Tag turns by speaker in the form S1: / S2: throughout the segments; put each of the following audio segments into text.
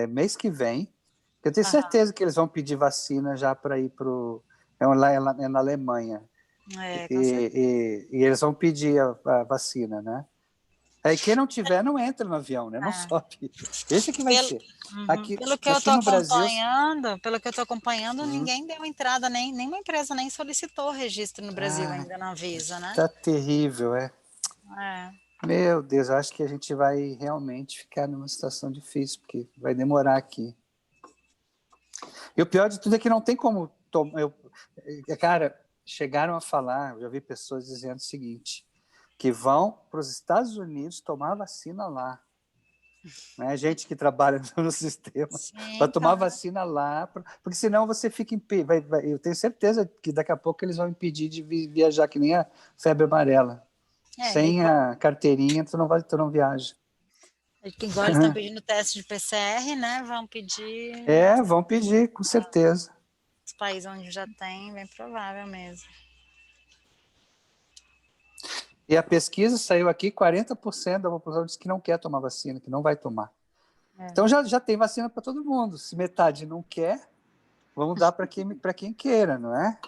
S1: mês que vem. Eu tenho certeza que eles vão pedir vacina já para ir para o... É na Alemanha. E eles vão pedir a vacina, né? Aí quem não tiver, não entra no avião, né? Não sobe. Esse que vai ser. Aqui,
S2: pelo que eu
S1: aqui
S2: estou
S1: no Brasil...
S2: ninguém deu entrada, nenhuma empresa nem solicitou registro no Brasil ainda na Anvisa, né?
S1: Tá terrível, Meu Deus, eu acho que a gente vai realmente ficar numa situação difícil, porque vai demorar aqui. E o pior de tudo é que não tem como... Cara, chegaram a falar, eu já vi pessoas dizendo o seguinte, que vão para os Estados Unidos tomar vacina lá. Né? Gente que trabalha no sistema para tomar vacina lá, porque senão você fica eu tenho certeza que daqui a pouco eles vão impedir de viajar, que nem a febre amarela. Sem a carteirinha, tu não viaja.
S2: Igual eles estão pedindo teste de PCR, né? Vão pedir...
S1: Vão pedir, com certeza.
S2: Os países onde já tem, bem provável mesmo.
S1: E a pesquisa saiu aqui, 40% da população disse que não quer tomar vacina, que não vai tomar. Então já tem vacina para todo mundo. Se metade não quer, vamos dar para quem queira, não é?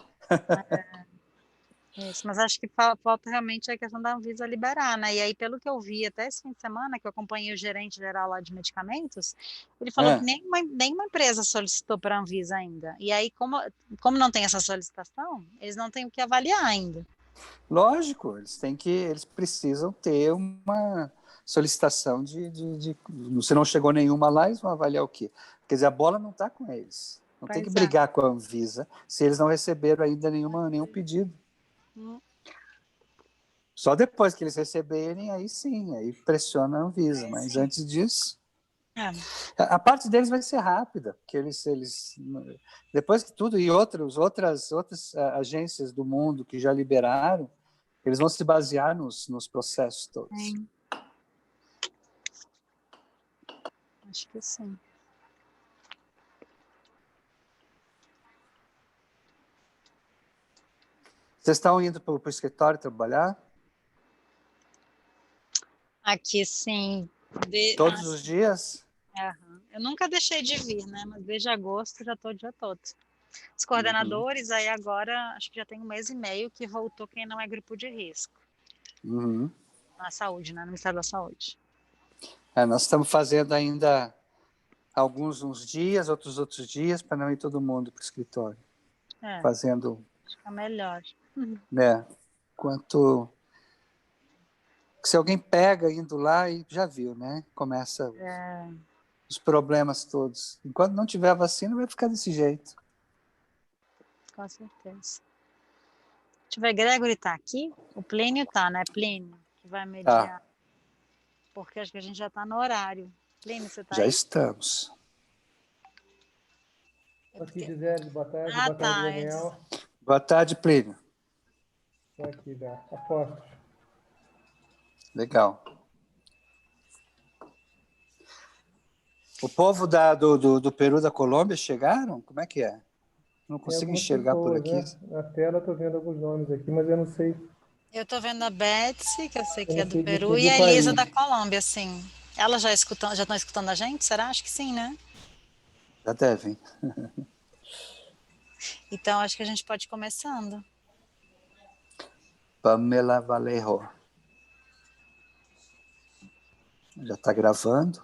S2: Isso, mas acho que falta realmente a questão da Anvisa liberar, né? E aí, pelo que eu vi até esse fim de semana, que eu acompanhei o gerente geral lá de medicamentos, ele falou que nenhuma empresa solicitou para a Anvisa ainda. E aí, como não tem essa solicitação, eles não têm o que avaliar ainda.
S1: Lógico, eles precisam ter uma solicitação se não chegou nenhuma lá, eles vão avaliar o quê? Quer dizer, a bola não está com eles. Não tem que brigar com a Anvisa se eles não receberam ainda nenhum pedido. Só depois que eles receberem, aí sim, aí pressiona a Anvisa. Mas antes disso, a parte deles vai ser rápida, porque eles depois que tudo, e outras agências do mundo que já liberaram, eles vão se basear nos processos todos.
S2: Acho que sim.
S1: Vocês estão indo para o escritório trabalhar?
S2: Aqui, sim.
S1: Todos os dias?
S2: Eu nunca deixei de vir, né? Mas desde agosto já estou o dia todo. Os coordenadores, aí agora, acho que já tem 1 mês e meio que voltou quem não é grupo de risco. Na saúde, né? No Ministério da Saúde.
S1: Nós estamos fazendo ainda uns dias, outros dias, para não ir todo mundo para o escritório. Fazendo...
S2: Acho que é melhor.
S1: Se alguém pega indo lá, e já viu, né? Começa os problemas todos. Enquanto não tiver a vacina, vai ficar desse jeito.
S2: Com certeza. Deixa eu ver, Gregory está aqui? O Plínio está, né? Plínio, que vai mediar. Porque acho que a gente já está no horário. Plínio, você está aí?
S1: Já estamos.
S3: Aqui, Gisele, boa tarde. Boa tarde, Daniel.
S1: Boa tarde, Plínio.
S3: Estou aqui, da Apóstolos.
S1: Legal. O povo do Peru, da Colômbia, chegaram? Como é que é? Não consigo enxergar por aqui.
S3: Né? Na tela estou vendo alguns nomes aqui, mas eu não sei.
S2: Eu estou vendo a Betsy, que eu sei que é do Peru, e a Elisa da Colômbia, sim. Elas já estão escutando a gente? Será? Acho que sim, né?
S1: Já devem.
S2: Então, acho que a gente pode ir começando.
S1: Pamela Vallejo. Já está gravando?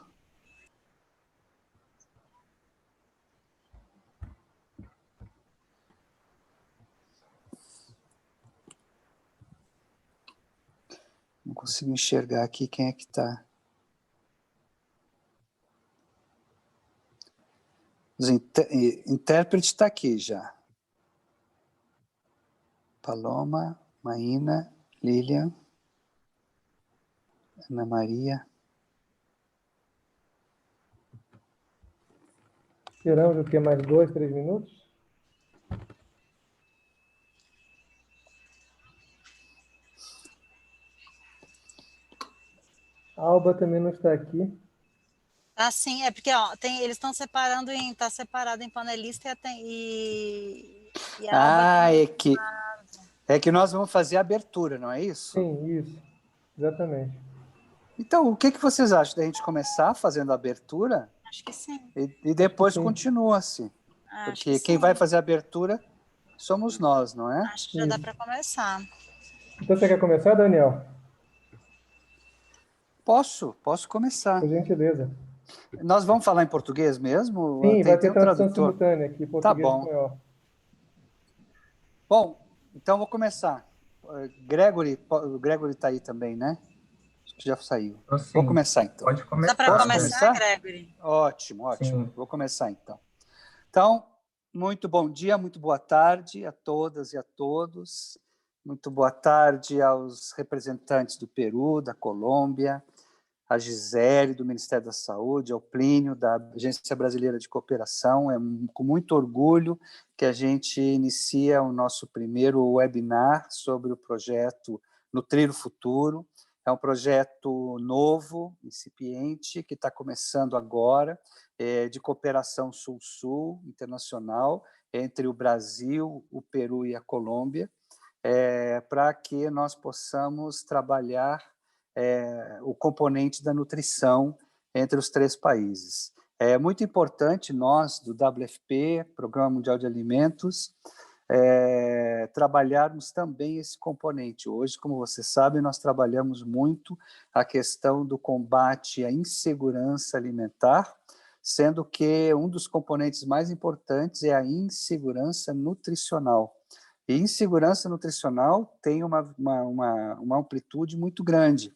S1: Não consigo enxergar aqui quem é que está. O intérprete está aqui já. Paloma, Maína, Lilian, Ana Maria.
S3: Esperamos o quê? Mais 2, 3 minutos? A Alba também não está aqui.
S2: Ah, sim, é porque eles estão separando está separado em panelista e a Alba
S1: é que nós vamos fazer a abertura, não é isso?
S3: Sim, isso. Exatamente.
S1: Então, o que vocês acham da gente começar fazendo a abertura
S2: Acho que sim.
S1: E depois continua-se. Porque quem vai fazer a abertura somos nós, não é?
S2: Acho que já dá para começar.
S3: Então, você quer começar, Daniel?
S1: Posso começar.
S3: Por gentileza.
S1: Nós vamos falar em português mesmo?
S3: Sim, vai ter
S1: Um
S3: tradução
S1: tradutor.
S3: simultânea aqui,
S1: Tá
S3: português e
S1: bom.
S3: espanhol.
S1: Bom, então vou começar. Gregory está aí também, né? Acho que já saiu.
S4: Sim.
S1: Vou começar então.
S4: Pode começar.
S2: Dá para começar, Gregory?
S1: Ótimo.
S4: Sim.
S1: Vou começar então. Então, muito bom dia, muito boa tarde a todas e a todos. Muito boa tarde aos representantes do Peru, da Colômbia, a Gisele, do Ministério da Saúde, ao Plínio, da Agência Brasileira de Cooperação. É com muito orgulho que a gente inicia o nosso primeiro webinar sobre o projeto Nutrir o Futuro. É um projeto novo, incipiente, que está começando agora, de cooperação Sul-Sul internacional, entre o Brasil, o Peru e a Colômbia, para que nós possamos trabalhar o componente da nutrição entre os 3 países. É muito importante nós, do WFP, Programa Mundial de Alimentos, trabalharmos também esse componente. Hoje, como vocês sabem, nós trabalhamos muito a questão do combate à insegurança alimentar, sendo que um dos componentes mais importantes é a insegurança nutricional. E insegurança nutricional tem uma amplitude muito grande,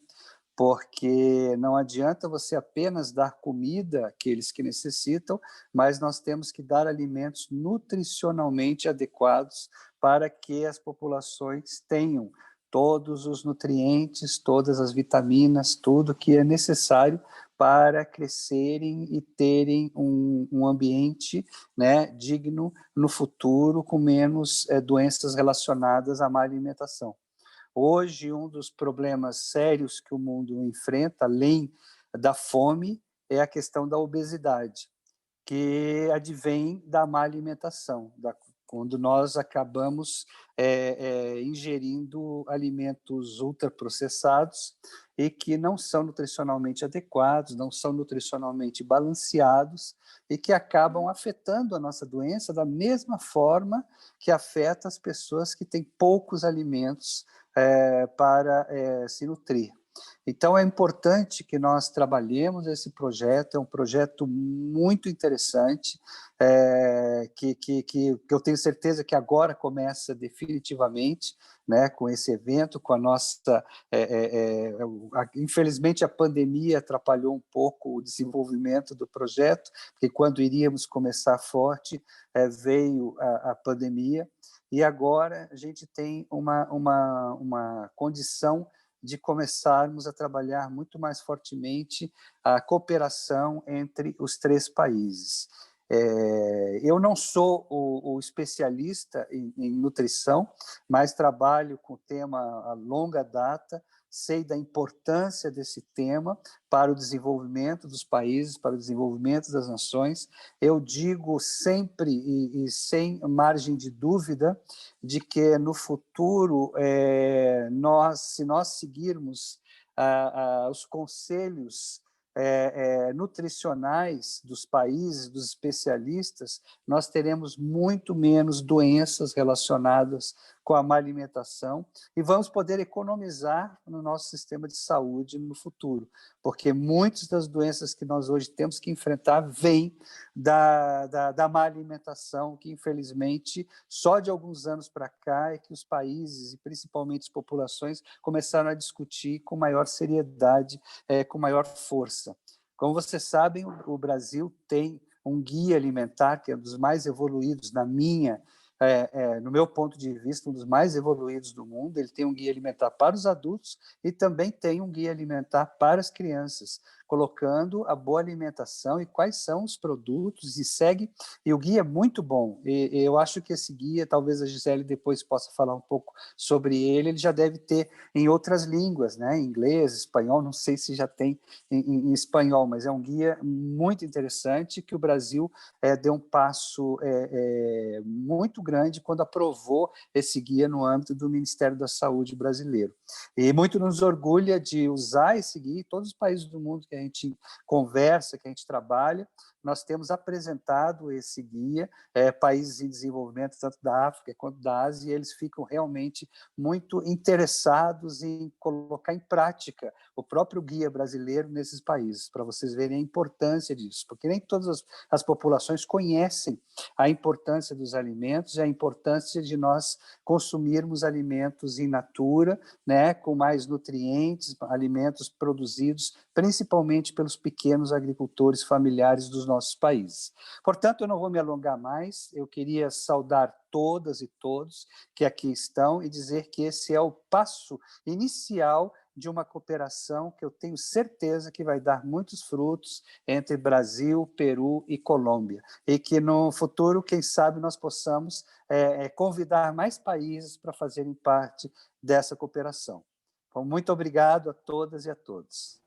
S1: porque não adianta você apenas dar comida àqueles que necessitam, mas nós temos que dar alimentos nutricionalmente adequados para que as populações tenham todos os nutrientes, todas as vitaminas, tudo que é necessário para crescerem e terem um ambiente, né, digno no futuro, com menos doenças relacionadas à má alimentação. Hoje, um dos problemas sérios que o mundo enfrenta, além da fome, é a questão da obesidade, que advém da má alimentação, quando nós acabamos ingerindo alimentos ultraprocessados e que não são nutricionalmente adequados, não são nutricionalmente balanceados e que acabam afetando a nossa doença da mesma forma que afeta as pessoas que têm poucos alimentos para se nutrir. Então, é importante que nós trabalhemos esse projeto, é um projeto muito interessante, que eu tenho certeza que agora começa definitivamente, né, com esse evento, com a nossa... infelizmente, a pandemia atrapalhou um pouco o desenvolvimento do projeto, porque quando iríamos começar forte, veio a pandemia, e agora a gente tem uma condição de começarmos a trabalhar muito mais fortemente a cooperação entre os 3 países. Eu não sou o especialista em nutrição, mas trabalho com o tema a longa data, sei da importância desse tema para o desenvolvimento dos países, para o desenvolvimento das nações. Eu digo sempre e sem margem de dúvida de que no futuro, se nós seguirmos os conselhos nutricionais dos países, dos especialistas, nós teremos muito menos doenças relacionadas com a má alimentação e vamos poder economizar no nosso sistema de saúde no futuro, porque muitas das doenças que nós hoje temos que enfrentar vêm da má alimentação, que infelizmente só de alguns anos para cá é que os países e principalmente as populações começaram a discutir com maior seriedade, com maior força. Como vocês sabem, o Brasil tem um guia alimentar que é um dos mais evoluídos no meu ponto de vista, um dos mais evoluídos do mundo. Ele tem um guia alimentar para os adultos e também tem um guia alimentar para as crianças, colocando a boa alimentação e quais são os produtos, e o guia é muito bom. E eu acho que esse guia, talvez a Gisele depois possa falar um pouco sobre ele já deve ter em outras línguas, né? Inglês, espanhol, não sei se já tem em espanhol, mas é um guia muito interessante que o Brasil deu um passo muito grande quando aprovou esse guia no âmbito do Ministério da Saúde brasileiro. E muito nos orgulha de usar esse guia. Todos os países do mundo que a gente conversa, que a gente trabalha, nós temos apresentado esse guia, países em desenvolvimento, tanto da África quanto da Ásia, e eles ficam realmente muito interessados em colocar em prática o próprio guia brasileiro nesses países, para vocês verem a importância disso, porque nem todas as populações conhecem a importância dos alimentos e a importância de nós consumirmos alimentos in natura, né, com mais nutrientes, alimentos produzidos principalmente pelos pequenos agricultores familiares dos nossos países. Portanto, eu não vou me alongar mais, eu queria saudar todas e todos que aqui estão e dizer que esse é o passo inicial de uma cooperação que eu tenho certeza que vai dar muitos frutos entre Brasil, Peru e Colômbia, e que no futuro, quem sabe, nós possamos convidar mais países para fazerem parte dessa cooperação. Então, muito obrigado a todas e a todos.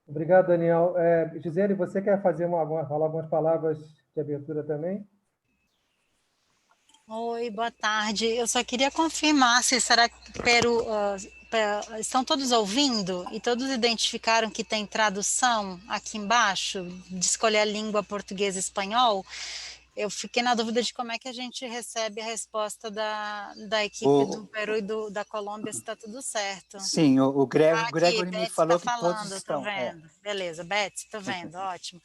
S3: Obrigado, Daniel. Gisele, você quer falar algumas palavras de abertura também?
S2: Oi, boa tarde. Eu só queria confirmar se será que Peru estão todos ouvindo e todos identificaram que tem tradução aqui embaixo de escolher a língua português e espanhol. Eu fiquei na dúvida de como é que a gente recebe a resposta da equipe do Peru e da Colômbia, se está tudo certo.
S1: Sim, o Gregory
S2: Beth
S1: me falou
S2: está
S1: que todos
S2: falando,
S1: estão.
S2: estou vendo. Beleza, Beth, estou vendo, ótimo.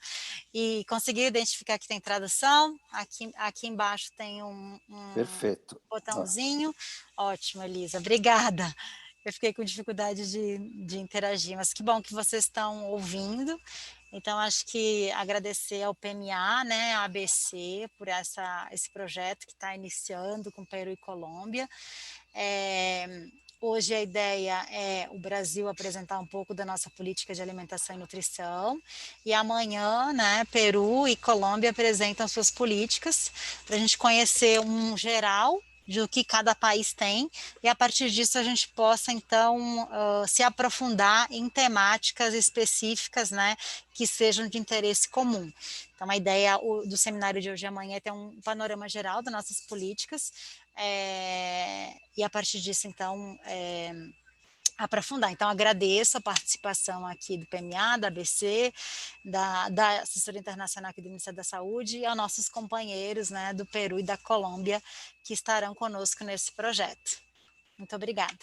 S2: E conseguiu identificar que tem tradução? Aqui embaixo tem um
S1: Perfeito.
S2: botãozinho. Ótimo, Elisa, obrigada. Eu fiquei com dificuldade de interagir, mas que bom que vocês estão ouvindo. Então, acho que agradecer ao PMA, né, a ABC, por esse projeto que está iniciando com Peru e Colômbia. Hoje a ideia é o Brasil apresentar um pouco da nossa política de alimentação e nutrição, e amanhã, né, Peru e Colômbia apresentam suas políticas, para a gente conhecer um geral do que cada país tem, e a partir disso a gente possa, então, se aprofundar em temáticas específicas, né, que sejam de interesse comum. Então, a ideia do seminário de hoje e amanhã é ter um panorama geral das nossas políticas, e a partir disso, então, aprofundar. Então, agradeço a participação aqui do PMA, da ABC, da Assessoria Internacional aqui do Ministério da Saúde, e aos nossos companheiros, né, do Peru e da Colômbia, que estarão conosco nesse projeto. Muito obrigada.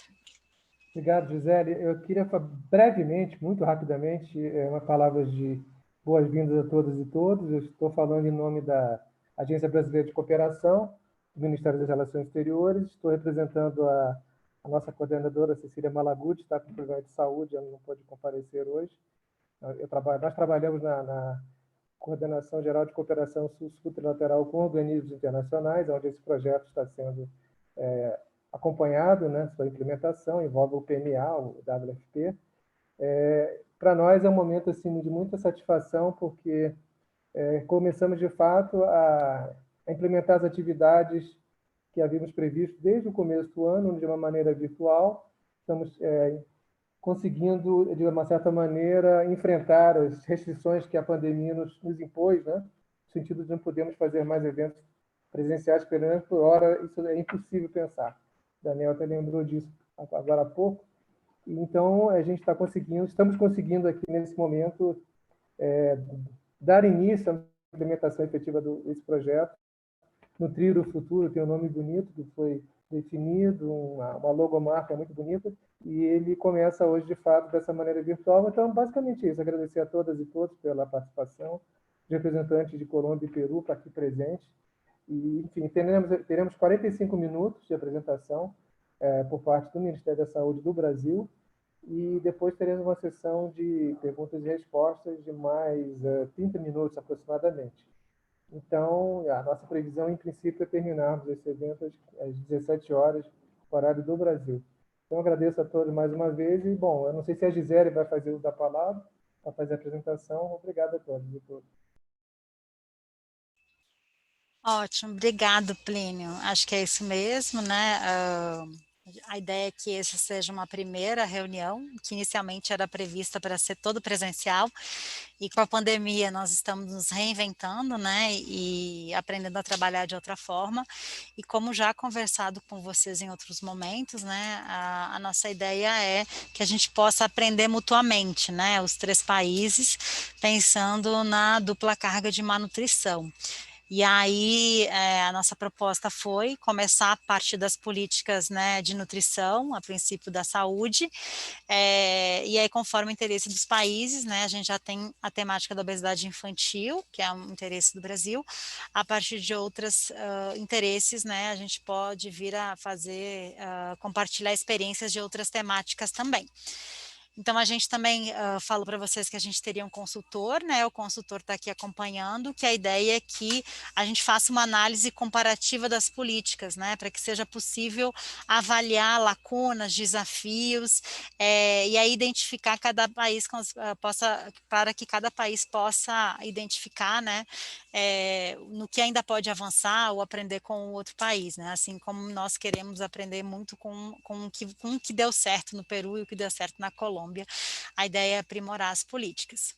S3: Obrigado, Gisele. Eu queria brevemente, muito rapidamente, uma palavra de boas-vindas a todas e todos. Eu estou falando em nome da Agência Brasileira de Cooperação, do Ministério das Relações Exteriores. Estou representando a nossa coordenadora, Cecília Malaguti, está com problema de saúde, ela não pôde comparecer hoje. Nós trabalhamos na Coordenação Geral de Cooperação Sul-Sul Trilateral com organismos internacionais, onde esse projeto está sendo acompanhado, né, sua implementação, envolve o PMA, o WFP. Para nós é um momento assim, de muita satisfação, porque começamos, de fato, a implementar as atividades que havíamos previsto desde o começo do ano, de uma maneira virtual. Estamos conseguindo, de uma certa maneira, enfrentar as restrições que a pandemia nos impôs, né? No sentido de não podermos fazer mais eventos presenciais, pelo menos por hora, isso é impossível pensar. Daniel até lembrou disso agora há pouco. Então, a gente estamos conseguindo aqui nesse momento dar início à implementação efetiva desse projeto. Nutrir o Futuro tem um nome bonito que foi definido, uma logomarca muito bonita, e ele começa hoje, de fato, dessa maneira virtual. Então, basicamente isso, agradecer a todas e todos pela participação, os representantes de Colômbia e Peru para aqui presentes. E, enfim, teremos 45 minutos de apresentação por parte do Ministério da Saúde do Brasil, e depois teremos uma sessão de perguntas e respostas de mais 30 minutos aproximadamente. Então, a nossa previsão, em princípio, é terminarmos esse evento às 17 horas, horário do Brasil. Então, agradeço a todos mais uma vez e, bom, eu não sei se a Gisele vai fazer uso da palavra para fazer a apresentação. Obrigado a todos e todas.
S2: Ótimo, obrigado, Plínio. Acho que é isso mesmo, né? A ideia é que essa seja uma primeira reunião, que inicialmente era prevista para ser todo presencial, e com a pandemia nós estamos nos reinventando, né, e aprendendo a trabalhar de outra forma, e como já conversado com vocês em outros momentos, né, a nossa ideia é que a gente possa aprender mutuamente, né, os 3 países, pensando na dupla carga de malnutrição. E aí, a nossa proposta foi começar a partir das políticas, né, de nutrição, a princípio da saúde, e aí conforme o interesse dos países, né, a gente já tem a temática da obesidade infantil, que é um interesse do Brasil, a partir de outros interesses, né, a gente pode vir a fazer, compartilhar experiências de outras temáticas também. Então, a gente também falou para vocês que a gente teria um consultor, né? O consultor está aqui acompanhando, que a ideia é que a gente faça uma análise comparativa das políticas, né? Para que seja possível avaliar lacunas, desafios, e aí identificar cada país para que cada país possa identificar, né? No que ainda pode avançar ou aprender com o outro país, né? Assim como nós queremos aprender muito com o que deu certo no Peru e o que deu certo na Colômbia. A ideia é aprimorar as políticas.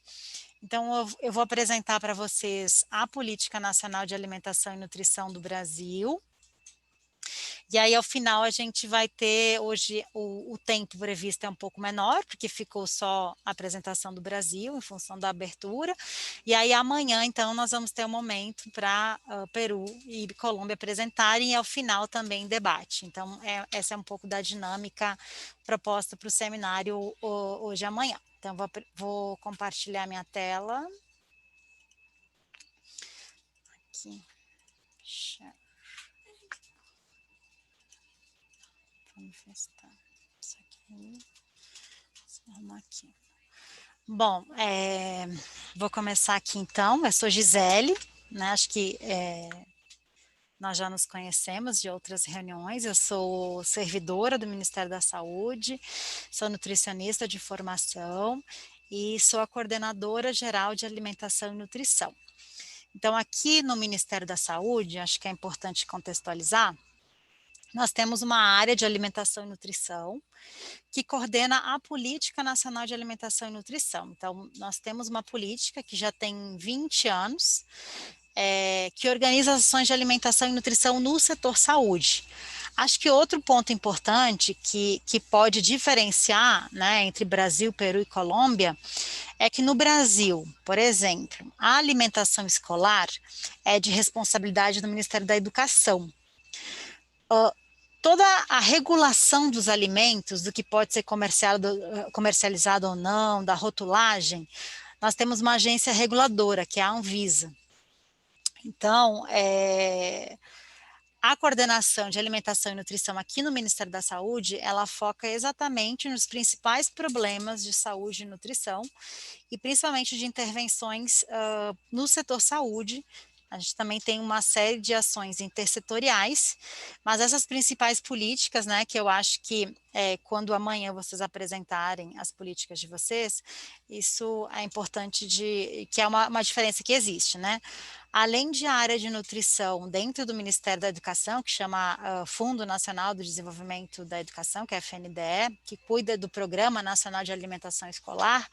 S2: Então, eu vou apresentar para vocês a Política Nacional de Alimentação e Nutrição do Brasil. E aí, ao final, a gente vai ter, hoje, o tempo previsto é um pouco menor, porque ficou só a apresentação do Brasil, em função da abertura. E aí, amanhã, então, nós vamos ter um momento para Peru e Colômbia apresentarem, e ao final também debate. Então, essa é um pouco da dinâmica proposta para o seminário hoje e amanhã. Então, vou compartilhar minha tela. Aqui. Manifestar. Isso aqui. Vou arrumar aqui. Bom, vou começar aqui então. Eu sou Gisele, né? Acho que nós já nos conhecemos de outras reuniões. Eu sou servidora do Ministério da Saúde, sou nutricionista de formação e sou a coordenadora geral de alimentação e nutrição. Então, aqui no Ministério da Saúde, acho que é importante contextualizar, nós temos uma área de alimentação e nutrição que coordena a Política Nacional de Alimentação e Nutrição. Então, nós temos uma política que já tem 20 anos, que organiza as ações de alimentação e nutrição no setor saúde. Acho que outro ponto importante que pode diferenciar, né, entre Brasil, Peru e Colômbia é que no Brasil, por exemplo, a alimentação escolar é de responsabilidade do Ministério da Educação. Toda a regulação dos alimentos, do que pode ser comercializado ou não, da rotulagem, nós temos uma agência reguladora, que é a Anvisa. Então, a coordenação de alimentação e nutrição aqui no Ministério da Saúde, ela foca exatamente nos principais problemas de saúde e nutrição, e principalmente de intervenções no setor saúde. A gente também tem uma série de ações intersetoriais, mas essas principais políticas, né, que eu acho que quando amanhã vocês apresentarem as políticas de vocês, isso é importante, que é uma diferença que existe, né? Além de a área de nutrição dentro do Ministério da Educação, que chama Fundo Nacional do Desenvolvimento da Educação, que é a FNDE, que cuida do Programa Nacional de Alimentação Escolar,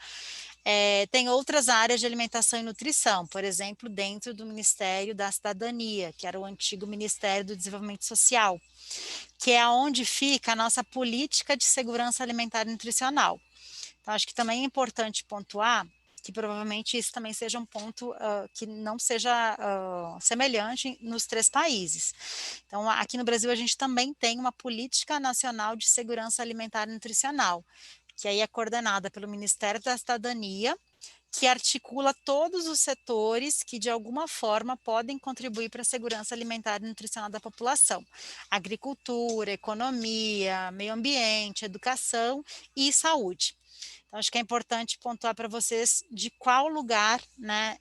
S2: tem outras áreas de alimentação e nutrição, por exemplo, dentro do Ministério da Cidadania, que era o antigo Ministério do Desenvolvimento Social, que é onde fica a nossa política de segurança alimentar e nutricional. Então, acho que também é importante pontuar que provavelmente isso também seja um ponto que não seja semelhante nos 3 países. Então, aqui no Brasil, a gente também tem uma política nacional de segurança alimentar e nutricional, que aí é coordenada pelo Ministério da Cidadania, que articula todos os setores que, de alguma forma, podem contribuir para a segurança alimentar e nutricional da população. Agricultura, economia, meio ambiente, educação e saúde. Então, acho que é importante pontuar para vocês de qual lugar, né,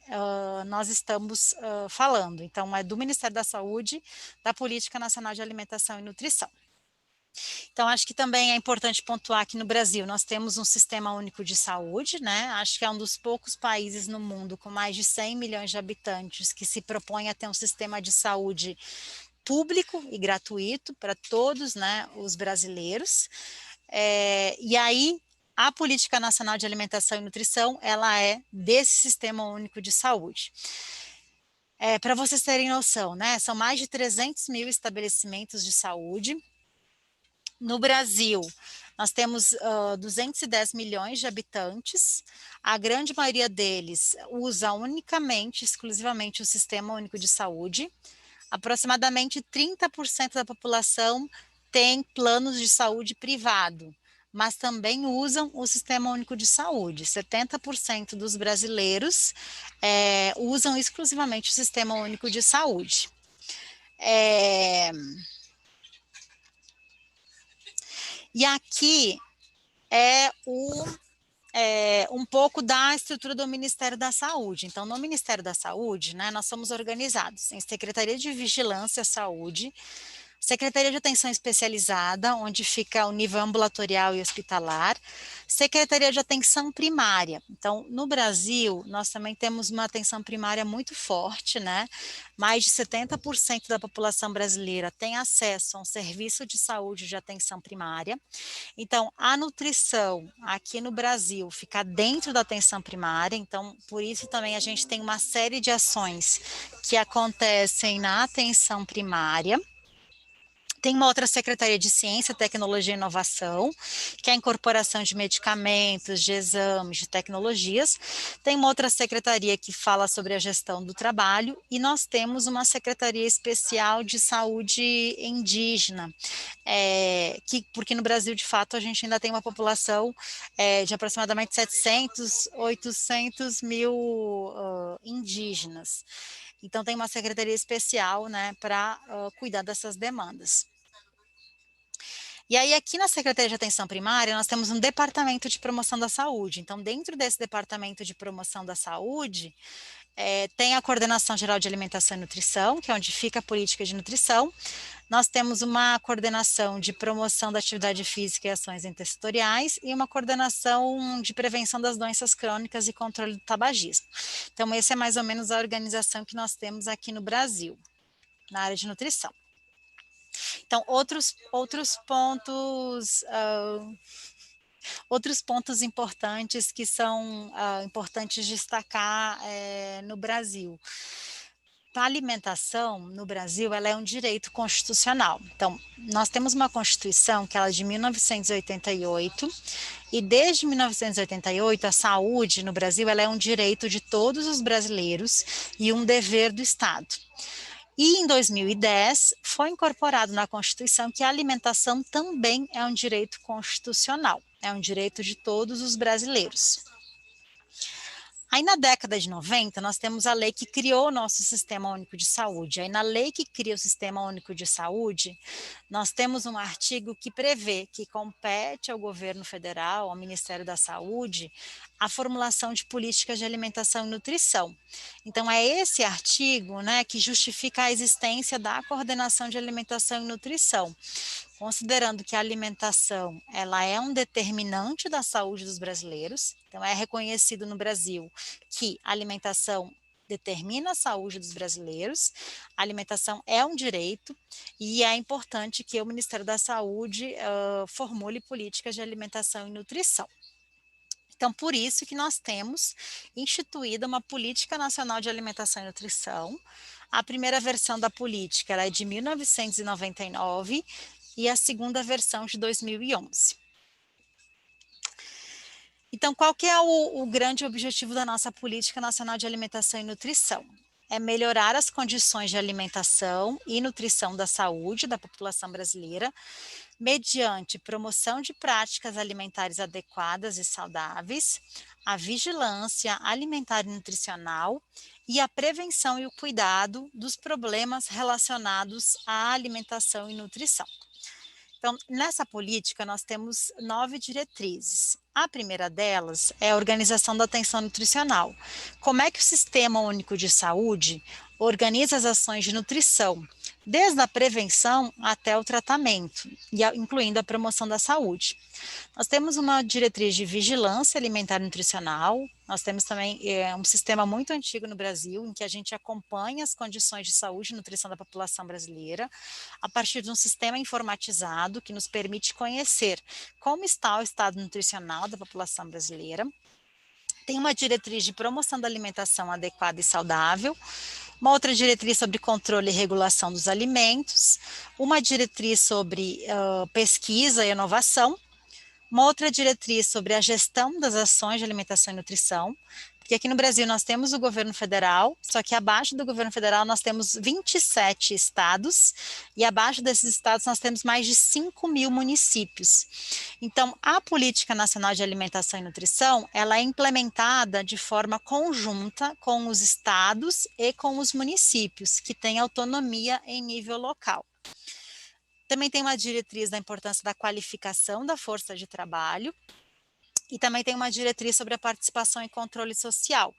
S2: nós estamos falando. Então, é do Ministério da Saúde, da Política Nacional de Alimentação e Nutrição. Então, acho que também é importante pontuar que no Brasil nós temos um sistema único de saúde, né? Acho que é um dos poucos países no mundo com mais de 100 milhões de habitantes que se propõe a ter um sistema de saúde público e gratuito para todos, né, os brasileiros. E aí, a Política Nacional de Alimentação e Nutrição, ela é desse Sistema Único de Saúde. Para vocês terem noção, né, são mais de 300 mil estabelecimentos de saúde. No Brasil, nós temos 210 milhões de habitantes, a grande maioria deles usa unicamente, exclusivamente o Sistema Único de Saúde. Aproximadamente 30% da população tem planos de saúde privado, mas também usam o Sistema Único de Saúde. 70% dos brasileiros usam exclusivamente o Sistema Único de Saúde. E aqui um pouco da estrutura do Ministério da Saúde. Então, no Ministério da Saúde, né, nós somos organizados em Secretaria de Vigilância à Saúde, Secretaria de Atenção Especializada, onde fica o nível ambulatorial e hospitalar, Secretaria de Atenção Primária. Então, no Brasil, nós também temos uma atenção primária muito forte, né? Mais de 70% da população brasileira tem acesso a um serviço de saúde de atenção primária. Então, a nutrição aqui no Brasil fica dentro da atenção primária, então, por isso também a gente tem uma série de ações que acontecem na atenção primária. Tem uma outra Secretaria de Ciência, Tecnologia e Inovação, que é a incorporação de medicamentos, de exames, de tecnologias. Tem uma outra secretaria que fala sobre a gestão do trabalho, e nós temos uma Secretaria Especial de Saúde Indígena, porque no Brasil, de fato, a gente ainda tem uma população de aproximadamente 700, 800 mil indígenas. Então, tem uma secretaria especial, né, para cuidar dessas demandas. E aí, aqui na Secretaria de Atenção Primária, nós temos um departamento de promoção da saúde. Então, dentro desse departamento de promoção da saúde, tem a Coordenação Geral de Alimentação e Nutrição, que é onde fica a política de nutrição. Nós temos uma coordenação de promoção da atividade física e ações intersetoriais e uma coordenação de prevenção das doenças crônicas e controle do tabagismo. Então, essa é mais ou menos a organização que nós temos aqui no Brasil, na área de nutrição. Então, outros pontos importantes que são importantes destacar no Brasil. A alimentação no Brasil, ela é um direito constitucional. Então, nós temos uma Constituição que ela é de 1988, e desde 1988 a saúde no Brasil, ela é um direito de todos os brasileiros e um dever do Estado. E em 2010 foi incorporado na Constituição que a alimentação também é um direito constitucional, é um direito de todos os brasileiros. Aí na década de 90, nós temos a lei que criou o nosso Sistema Único de Saúde. Aí na lei que cria o Sistema Único de Saúde, nós temos um artigo que prevê que compete ao governo federal, ao Ministério da Saúde, a formulação de políticas de alimentação e nutrição. Então é esse artigo, né, que justifica a existência da Coordenação de Alimentação e Nutrição, considerando que a alimentação ela é um determinante da saúde dos brasileiros. Então é reconhecido no Brasil que a alimentação determina a saúde dos brasileiros, a alimentação é um direito e é importante que o Ministério da Saúde formule políticas de alimentação e nutrição. Então, por isso que nós temos instituída uma Política Nacional de Alimentação e Nutrição. A primeira versão da política ela é de 1999 e a segunda versão de 2011. Então, qual que é o grande objetivo da nossa Política Nacional de Alimentação e Nutrição? É melhorar as condições de alimentação e nutrição da saúde da população brasileira, mediante promoção de práticas alimentares adequadas e saudáveis, a vigilância alimentar e nutricional e a prevenção e o cuidado dos problemas relacionados à alimentação e nutrição. Então, nessa política, nós temos 9 diretrizes. A primeira delas é a organização da atenção nutricional. Como é que o Sistema Único de Saúde organiza as ações de nutrição, desde a prevenção até o tratamento, incluindo a promoção da saúde. Nós temos uma diretriz de vigilância alimentar e nutricional, nós temos também um sistema muito antigo no Brasil, em que a gente acompanha as condições de saúde e nutrição da população brasileira, a partir de um sistema informatizado que nos permite conhecer como está o estado nutricional da população brasileira. Tem uma diretriz de promoção da alimentação adequada e saudável, uma outra diretriz sobre controle e regulação dos alimentos, uma diretriz sobre pesquisa e inovação, uma outra diretriz sobre a gestão das ações de alimentação e nutrição, porque aqui no Brasil nós temos o governo federal, só que abaixo do governo federal nós temos 27 estados, e abaixo desses estados nós temos mais de 5.000 municípios. Então, a Política Nacional de Alimentação e Nutrição, ela é implementada de forma conjunta com os estados e com os municípios, que têm autonomia em nível local. Também tem uma diretriz da importância da qualificação da força de trabalho, e também tem uma diretriz sobre a participação e controle social.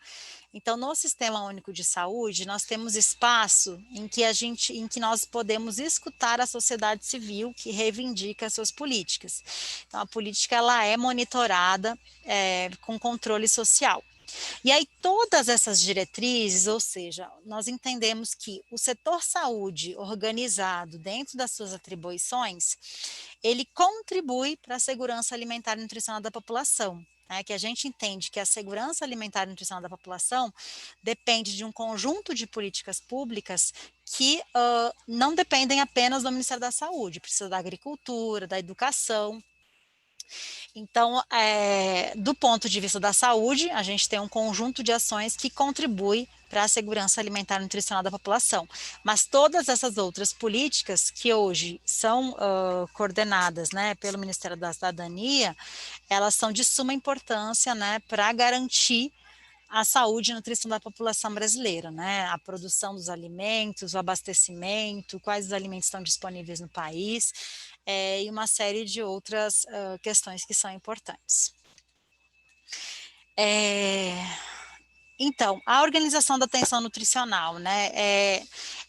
S2: Então, no Sistema Único de Saúde, nós temos espaço em que nós podemos escutar a sociedade civil que reivindica as suas políticas. Então, a política ela é monitorada com controle social. E aí, todas essas diretrizes, ou seja, nós entendemos que o setor saúde organizado dentro das suas atribuições, ele contribui para a segurança alimentar e nutricional da população. Que a gente entende que a segurança alimentar e nutricional da população depende de um conjunto de políticas públicas que não dependem apenas do Ministério da Saúde, precisa da agricultura, da educação. Então, do ponto de vista da saúde, a gente tem um conjunto de ações que contribui para a segurança alimentar e nutricional da população. Mas todas essas outras políticas que hoje são coordenadas, né, pelo Ministério da Cidadania, elas são de suma importância, né, para garantir a saúde e nutrição da população brasileira, né? A produção dos alimentos, o abastecimento, quais os alimentos estão disponíveis no país, e uma série de outras questões que são importantes. Então, a organização da atenção nutricional, né,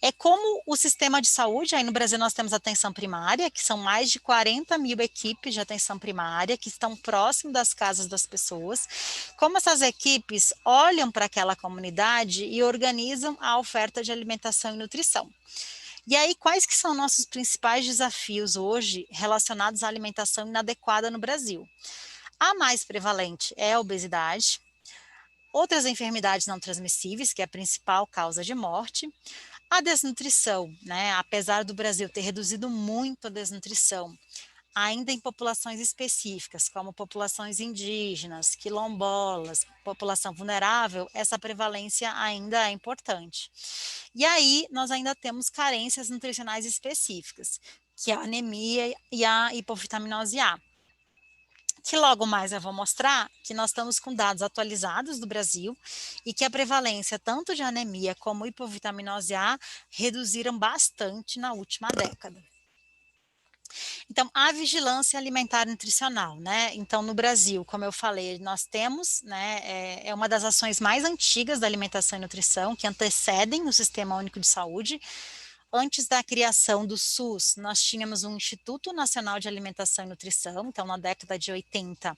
S2: é como o sistema de saúde, aí no Brasil nós temos a atenção primária, que são mais de 40.000 equipes de atenção primária, que estão próximo das casas das pessoas, como essas equipes olham para aquela comunidade e organizam a oferta de alimentação e nutrição. E aí, quais que são nossos principais desafios hoje relacionados à alimentação inadequada no Brasil? A mais prevalente é a obesidade, outras enfermidades não transmissíveis, que é a principal causa de morte, a desnutrição, né? Apesar do Brasil ter reduzido muito a desnutrição, ainda em populações específicas, como populações indígenas, quilombolas, população vulnerável, essa prevalência ainda é importante. E aí, nós ainda temos carências nutricionais específicas, que é a anemia e a hipovitaminose A, que logo mais eu vou mostrar que nós estamos com dados atualizados do Brasil e que a prevalência tanto de anemia como hipovitaminose A reduziram bastante na última década. Então, a vigilância alimentar e nutricional, né? Então, no Brasil, como eu falei, nós temos, né, é uma das ações mais antigas da alimentação e nutrição, que antecedem o Sistema Único de Saúde. Antes da criação do SUS, nós tínhamos um Instituto Nacional de Alimentação e Nutrição, então na década de 80,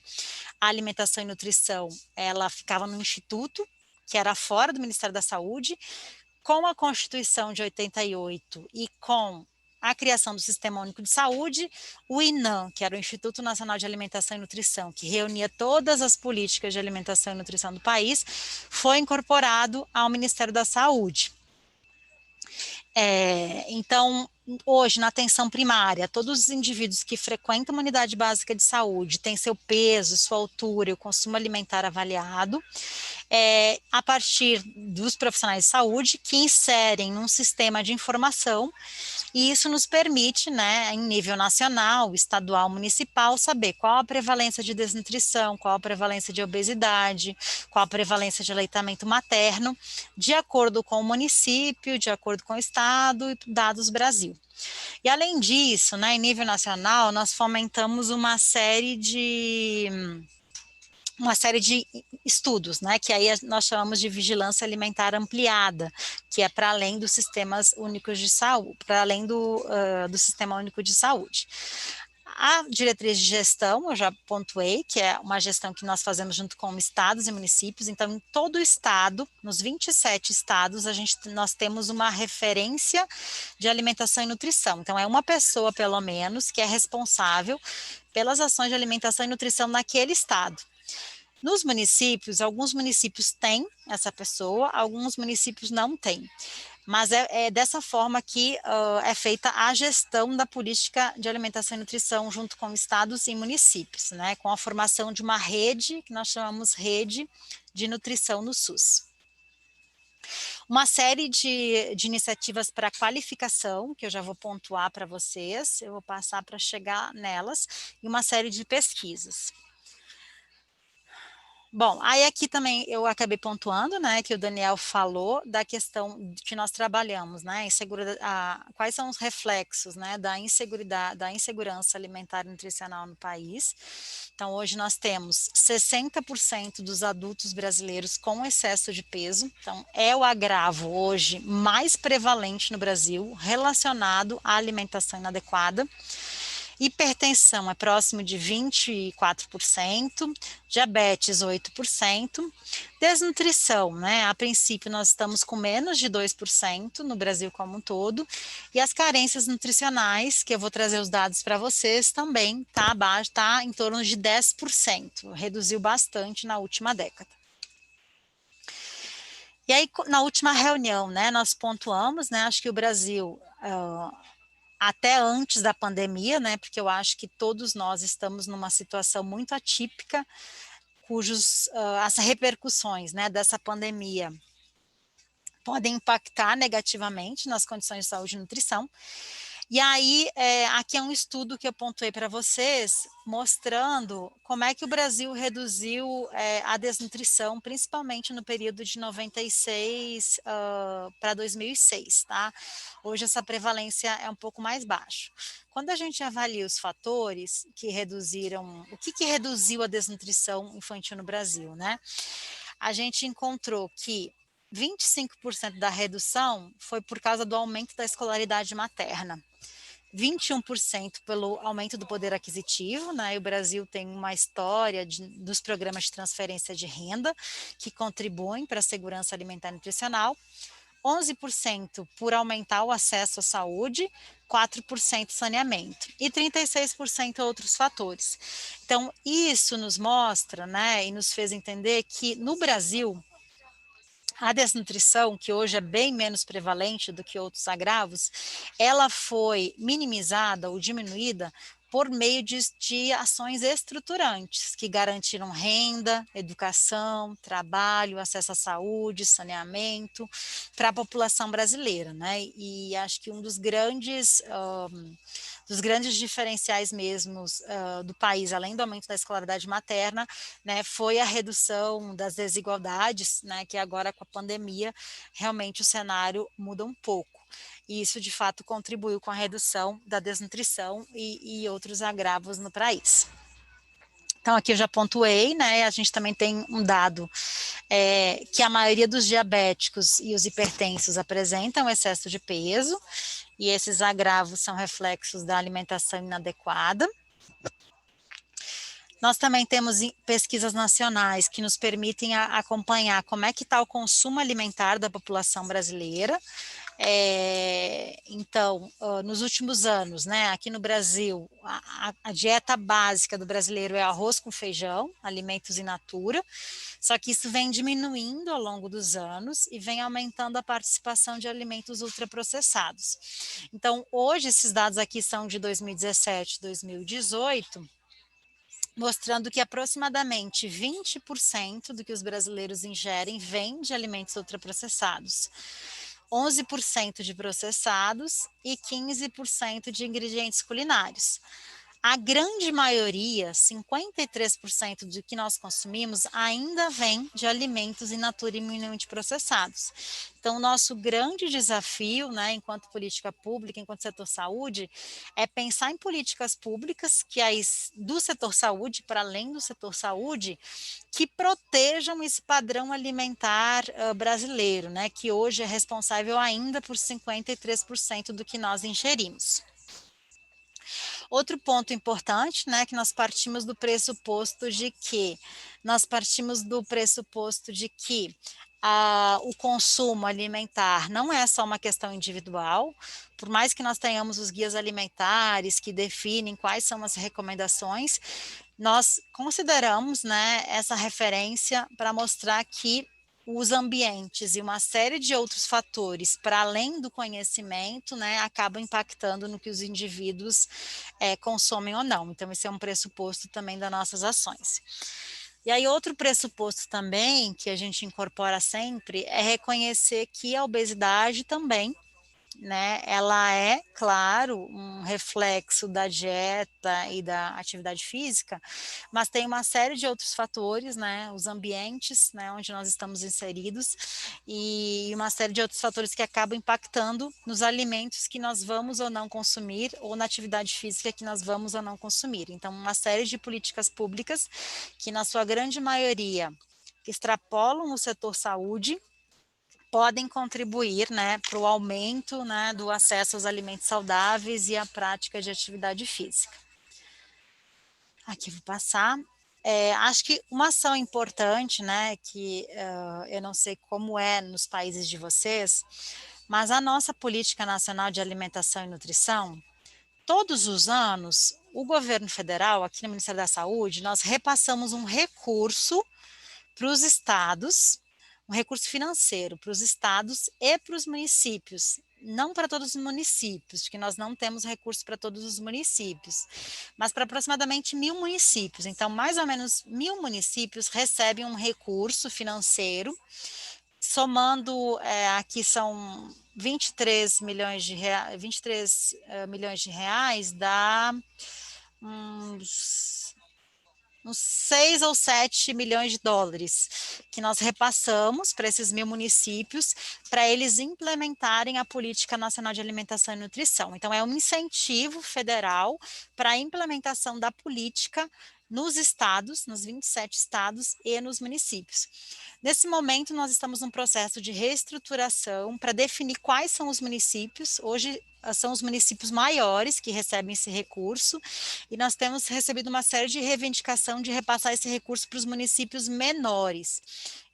S2: a alimentação e nutrição, ela ficava no Instituto, que era fora do Ministério da Saúde. Com a Constituição de 88 e com a criação do Sistema Único de Saúde, o INAM, que era o Instituto Nacional de Alimentação e Nutrição, que reunia todas as políticas de alimentação e nutrição do país, foi incorporado ao Ministério da Saúde. Então, hoje, na atenção primária, todos os indivíduos que frequentam uma unidade básica de saúde têm seu peso, sua altura e o consumo alimentar avaliado, a partir dos profissionais de saúde que inserem num sistema de informação, e isso nos permite, né, em nível nacional, estadual, municipal, saber qual a prevalência de desnutrição, qual a prevalência de obesidade, qual a prevalência de aleitamento materno, de acordo com o município, de acordo com o estado e dados Brasil. E além disso, né, em nível nacional, nós fomentamos uma série de uma série de estudos, né, que aí nós chamamos de vigilância alimentar ampliada, que é para além dos sistemas únicos de saúde, para além do Sistema Único de Saúde. A diretriz de gestão, eu já pontuei, que é uma gestão que nós fazemos junto com estados e municípios. Então, em todo o estado, nos 27 estados, nós temos uma referência de alimentação e nutrição. Então, é uma pessoa, pelo menos, que é responsável pelas ações de alimentação e nutrição naquele estado. Nos municípios, alguns municípios têm essa pessoa, alguns municípios não têm. Mas é dessa forma que é feita a gestão da política de alimentação e nutrição junto com estados e municípios, né, com a formação de uma rede, que nós chamamos Rede de Nutrição no SUS. Uma série de iniciativas para qualificação, que eu já vou pontuar para vocês, eu vou passar para chegar nelas, e uma série de pesquisas. Bom, aí aqui também eu acabei pontuando, né, que o Daniel falou da questão que nós trabalhamos, né, quais são os reflexos, né, da insegurança alimentar e nutricional no país. Então, hoje nós temos 60% dos adultos brasileiros com excesso de peso, então é o agravo hoje mais prevalente no Brasil relacionado à alimentação inadequada. Hipertensão é próximo de 24%, diabetes 8%, desnutrição, né? A princípio nós estamos com menos de 2% no Brasil como um todo, e as carências nutricionais, que eu vou trazer os dados para vocês, também está abaixo, está em torno de 10%, reduziu bastante na última década. E aí, na última reunião, né, nós pontuamos, né, acho que o Brasil... até antes da pandemia, né, porque eu acho que todos nós estamos numa situação muito atípica, as repercussões, né, dessa pandemia podem impactar negativamente nas condições de saúde e nutrição. E aí, aqui é um estudo que eu pontuei para vocês, mostrando como é que o Brasil reduziu a desnutrição, principalmente no período de 96 para 2006, tá? Hoje essa prevalência é um pouco mais baixa. Quando a gente avalia os fatores que reduziram, o que reduziu a desnutrição infantil no Brasil, né? A gente encontrou que 25% da redução foi por causa do aumento da escolaridade materna. 21% pelo aumento do poder aquisitivo, né? E o Brasil tem uma história dos programas de transferência de renda que contribuem para a segurança alimentar e nutricional, 11% por aumentar o acesso à saúde, 4% saneamento e 36% outros fatores. Então, isso nos mostra, né, e nos fez entender que no Brasil, a desnutrição, que hoje é bem menos prevalente do que outros agravos, ela foi minimizada ou diminuída por meio de ações estruturantes, que garantiram renda, educação, trabalho, acesso à saúde, saneamento para a população brasileira, né? E acho que um dos grandes diferenciais mesmos do país, além do aumento da escolaridade materna, né, foi a redução das desigualdades, né, que agora com a pandemia, realmente o cenário muda um pouco. E isso, de fato, contribuiu com a redução da desnutrição e outros agravos no país. Então, aqui eu já pontuei, né, a gente também tem um dado que a maioria dos diabéticos e os hipertensos apresentam excesso de peso, e esses agravos são reflexos da alimentação inadequada. Nós também temos pesquisas nacionais que nos permitem acompanhar como é que está o consumo alimentar da população brasileira. Então, nos últimos anos, né, aqui no Brasil, a dieta básica do brasileiro é arroz com feijão, alimentos in natura, só que isso vem diminuindo ao longo dos anos e vem aumentando a participação de alimentos ultraprocessados. Então, hoje, esses dados aqui são de 2017 e 2018, mostrando que aproximadamente 20% do que os brasileiros ingerem vem de alimentos ultraprocessados. 11% de processados e 15% de ingredientes culinários. a grande maioria, 53% do que nós consumimos, ainda vem de alimentos in natura e minimamente processados. Então, o nosso grande desafio, né, enquanto política pública, enquanto setor saúde, é pensar em políticas públicas que aí, do setor saúde, para além do setor saúde, que protejam esse padrão alimentar brasileiro, né, que hoje é responsável ainda por 53% do que nós ingerimos. Outro ponto importante, né, que nós partimos do pressuposto de que o consumo alimentar não é só uma questão individual, por mais que nós tenhamos os guias alimentares que definem quais são as recomendações, nós consideramos, né, essa referência para mostrar que os ambientes e uma série de outros fatores, para além do conhecimento, né, acabam impactando no que os indivíduos consomem ou não. Então, esse é um pressuposto também das nossas ações. E aí, outro pressuposto também, que a gente incorpora sempre, é reconhecer que a obesidade também, né, ela é, claro, um reflexo da dieta e da atividade física, mas tem uma série de outros fatores, né, os ambientes, né, onde nós estamos inseridos, e uma série de outros fatores que acabam impactando nos alimentos que nós vamos ou não consumir, ou na atividade física que nós vamos ou não consumir. Então, uma série de políticas públicas que, na sua grande maioria, extrapolam o setor saúde, podem contribuir, né, para o aumento, né, do acesso aos alimentos saudáveis e à prática de atividade física. Aqui vou passar. Acho que uma ação importante, né, que eu não sei como é nos países de vocês, mas a nossa Política Nacional de Alimentação e Nutrição, todos os anos, o governo federal, aqui no Ministério da Saúde, nós repassamos um recurso para os estados, um recurso financeiro para os estados e para os municípios, não para todos os municípios, porque nós não temos recurso para todos os municípios, mas para aproximadamente 1.000 municípios. Então, mais ou menos 1.000 municípios recebem um recurso financeiro, somando, aqui são 23 milhões de reais, dá uns 6 ou 7 milhões de dólares que nós repassamos para esses 1.000 municípios para eles implementarem a Política Nacional de Alimentação e Nutrição. Então, é um incentivo federal para a implementação da política nos estados, nos 27 estados e nos municípios. Nesse momento, nós estamos num processo de reestruturação para definir quais são os municípios. Hoje, são os municípios maiores que recebem esse recurso, e nós temos recebido uma série de reivindicação de repassar esse recurso para os municípios menores.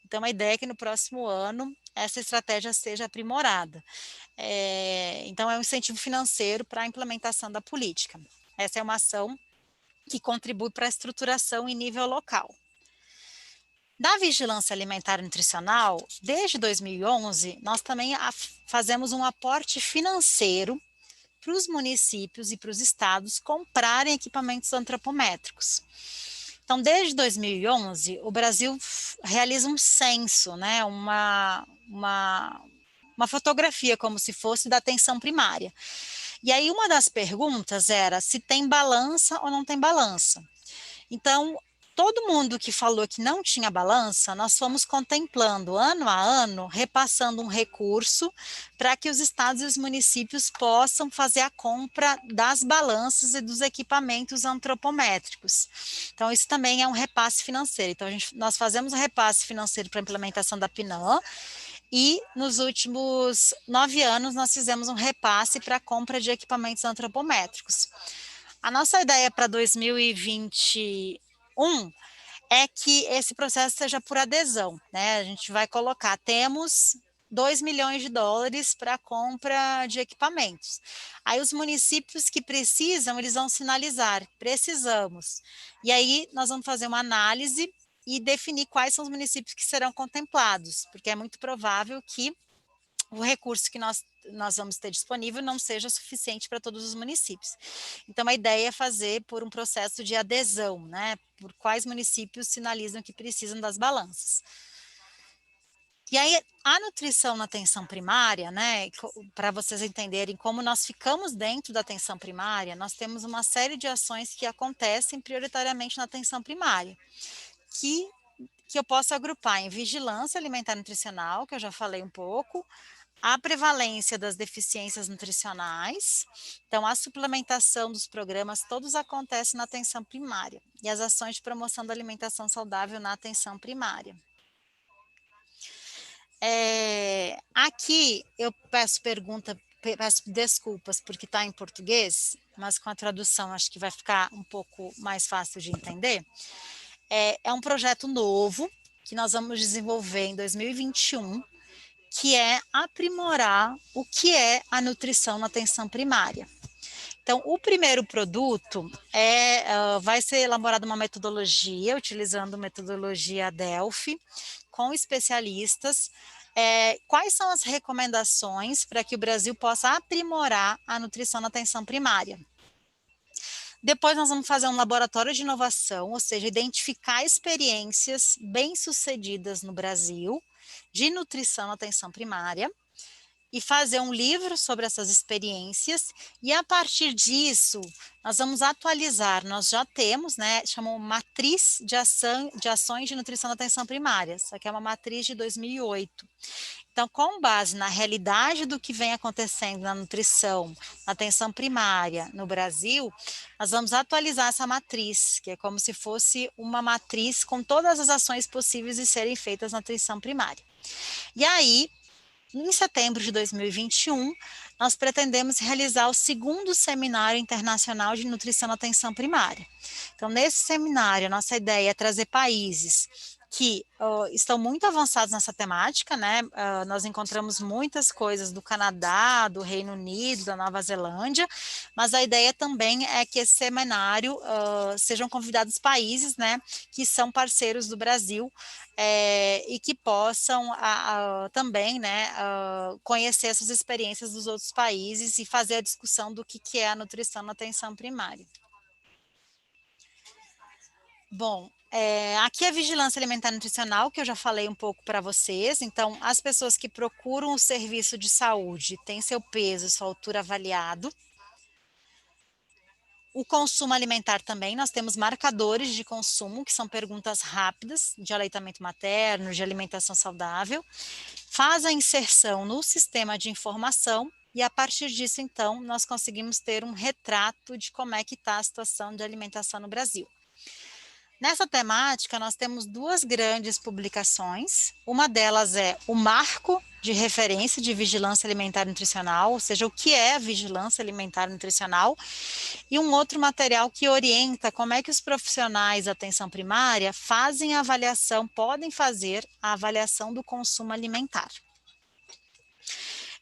S2: Então, a ideia é que no próximo ano essa estratégia seja aprimorada. Então, é um incentivo financeiro para a implementação da política. Essa é uma ação que contribui para a estruturação em nível local. Da vigilância alimentar e nutricional, desde 2011, nós também fazemos um aporte financeiro para os municípios e para os estados comprarem equipamentos antropométricos. Então, desde 2011, o Brasil realiza um censo, né, uma fotografia, como se fosse da atenção primária. E aí, uma das perguntas era se tem balança ou não tem balança. Então, todo mundo que falou que não tinha balança, nós fomos contemplando ano a ano, repassando um recurso para que os estados e os municípios possam fazer a compra das balanças e dos equipamentos antropométricos. Então, isso também é um repasse financeiro. Então, nós fazemos um repasse financeiro para a implementação da PNAM, e nos últimos 9 anos nós fizemos um repasse para a compra de equipamentos antropométricos. A nossa ideia para 2021 é que esse processo seja por adesão, né? A gente vai colocar, temos 2 milhões de dólares para a compra de equipamentos. Aí os municípios que precisam, eles vão sinalizar, precisamos. E aí nós vamos fazer uma análise e definir quais são os municípios que serão contemplados, porque é muito provável que o recurso que nós vamos ter disponível não seja suficiente para todos os municípios. Então, a ideia é fazer por um processo de adesão, né? Por quais municípios sinalizam que precisam das balanças. E aí, a nutrição na atenção primária, né, para vocês entenderem como nós ficamos dentro da atenção primária, nós temos uma série de ações que acontecem prioritariamente na atenção primária, que eu posso agrupar em vigilância alimentar e nutricional, que eu já falei um pouco, a prevalência das deficiências nutricionais, então a suplementação dos programas, todos acontecem na atenção primária, e as ações de promoção da alimentação saudável na atenção primária. Aqui eu peço desculpas porque está em português, mas com a tradução acho que vai ficar um pouco mais fácil de entender. É um projeto novo que nós vamos desenvolver em 2021, que é aprimorar o que é a nutrição na atenção primária. Então, o primeiro produto vai ser elaborada uma metodologia, utilizando metodologia Delphi, com especialistas. Quais são as recomendações para que o Brasil possa aprimorar a nutrição na atenção primária? Depois nós vamos fazer um laboratório de inovação, ou seja, identificar experiências bem-sucedidas no Brasil de nutrição na atenção primária e fazer um livro sobre essas experiências, e a partir disso nós vamos atualizar, nós já temos, né, chamam Matriz de Ações de Nutrição na Atenção Primária, isso aqui é uma matriz de 2008. Então, com base na realidade do que vem acontecendo na nutrição, na atenção primária no Brasil, nós vamos atualizar essa matriz, que é como se fosse uma matriz com todas as ações possíveis de serem feitas na atenção primária. E aí, em setembro de 2021, nós pretendemos realizar o segundo Seminário Internacional de Nutrição na Atenção Primária. Então, nesse seminário, a nossa ideia é trazer países que estão muito avançados nessa temática, né? Nós encontramos muitas coisas do Canadá, do Reino Unido, da Nova Zelândia, mas a ideia também é que esse seminário sejam convidados países, né, que são parceiros do Brasil e que possam também, né, conhecer essas experiências dos outros países e fazer a discussão do que é a nutrição na atenção primária. Bom, aqui é a vigilância alimentar e nutricional, que eu já falei um pouco para vocês. Então, as pessoas que procuram o serviço de saúde têm seu peso, sua altura avaliado. O consumo alimentar também, nós temos marcadores de consumo, que são perguntas rápidas, de aleitamento materno, de alimentação saudável. Faz a inserção no sistema de informação e, a partir disso, então, nós conseguimos ter um retrato de como é que está a situação de alimentação no Brasil. Nessa temática, nós temos duas grandes publicações. Uma delas é o Marco de Referência de Vigilância Alimentar e Nutricional, ou seja, o que é a vigilância alimentar e nutricional, e um outro material que orienta como é que os profissionais da atenção primária fazem a avaliação, podem fazer a avaliação do consumo alimentar.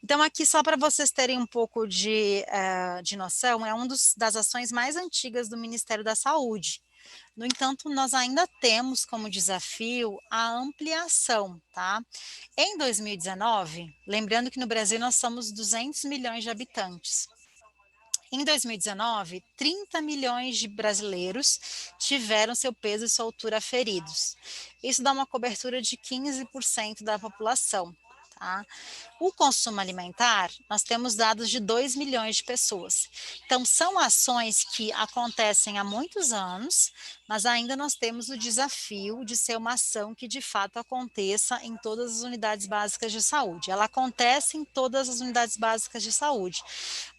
S2: Então, aqui, só para vocês terem um pouco de noção, é uma das ações mais antigas do Ministério da Saúde. No entanto, nós ainda temos como desafio a ampliação, tá? Em 2019, lembrando que no Brasil nós somos 200 milhões de habitantes. Em 2019, 30 milhões de brasileiros tiveram seu peso e sua altura aferidos. Isso dá uma cobertura de 15% da população. Tá? O consumo alimentar, nós temos dados de 2 milhões de pessoas. Então, são ações que acontecem há muitos anos, mas ainda nós temos o desafio de ser uma ação que, de fato, aconteça em todas as unidades básicas de saúde. Ela acontece em todas as unidades básicas de saúde,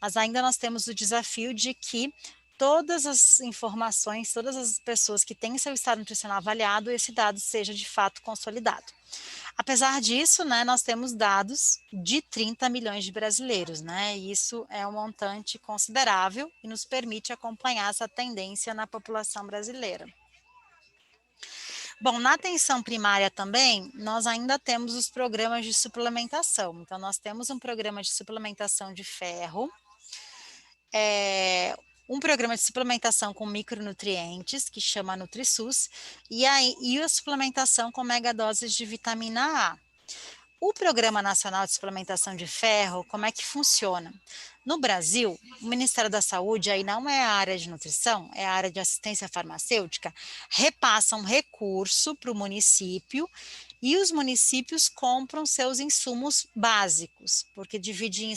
S2: mas ainda nós temos o desafio de que todas as informações, todas as pessoas que têm seu estado nutricional avaliado, esse dado seja, de fato, consolidado. Apesar disso, né, nós temos dados de 30 milhões de brasileiros, né, e isso é um montante considerável e nos permite acompanhar essa tendência na população brasileira. Bom, na atenção primária também, nós ainda temos os programas de suplementação. Então, nós temos um programa de suplementação de ferro, um programa de suplementação com micronutrientes, que chama NutriSUS, e a suplementação com megadoses de vitamina A. O Programa Nacional de Suplementação de Ferro, como é que funciona? No Brasil, o Ministério da Saúde, aí não é a área de nutrição, é a área de assistência farmacêutica, repassa um recurso para o município e os municípios compram seus insumos básicos, porque divide em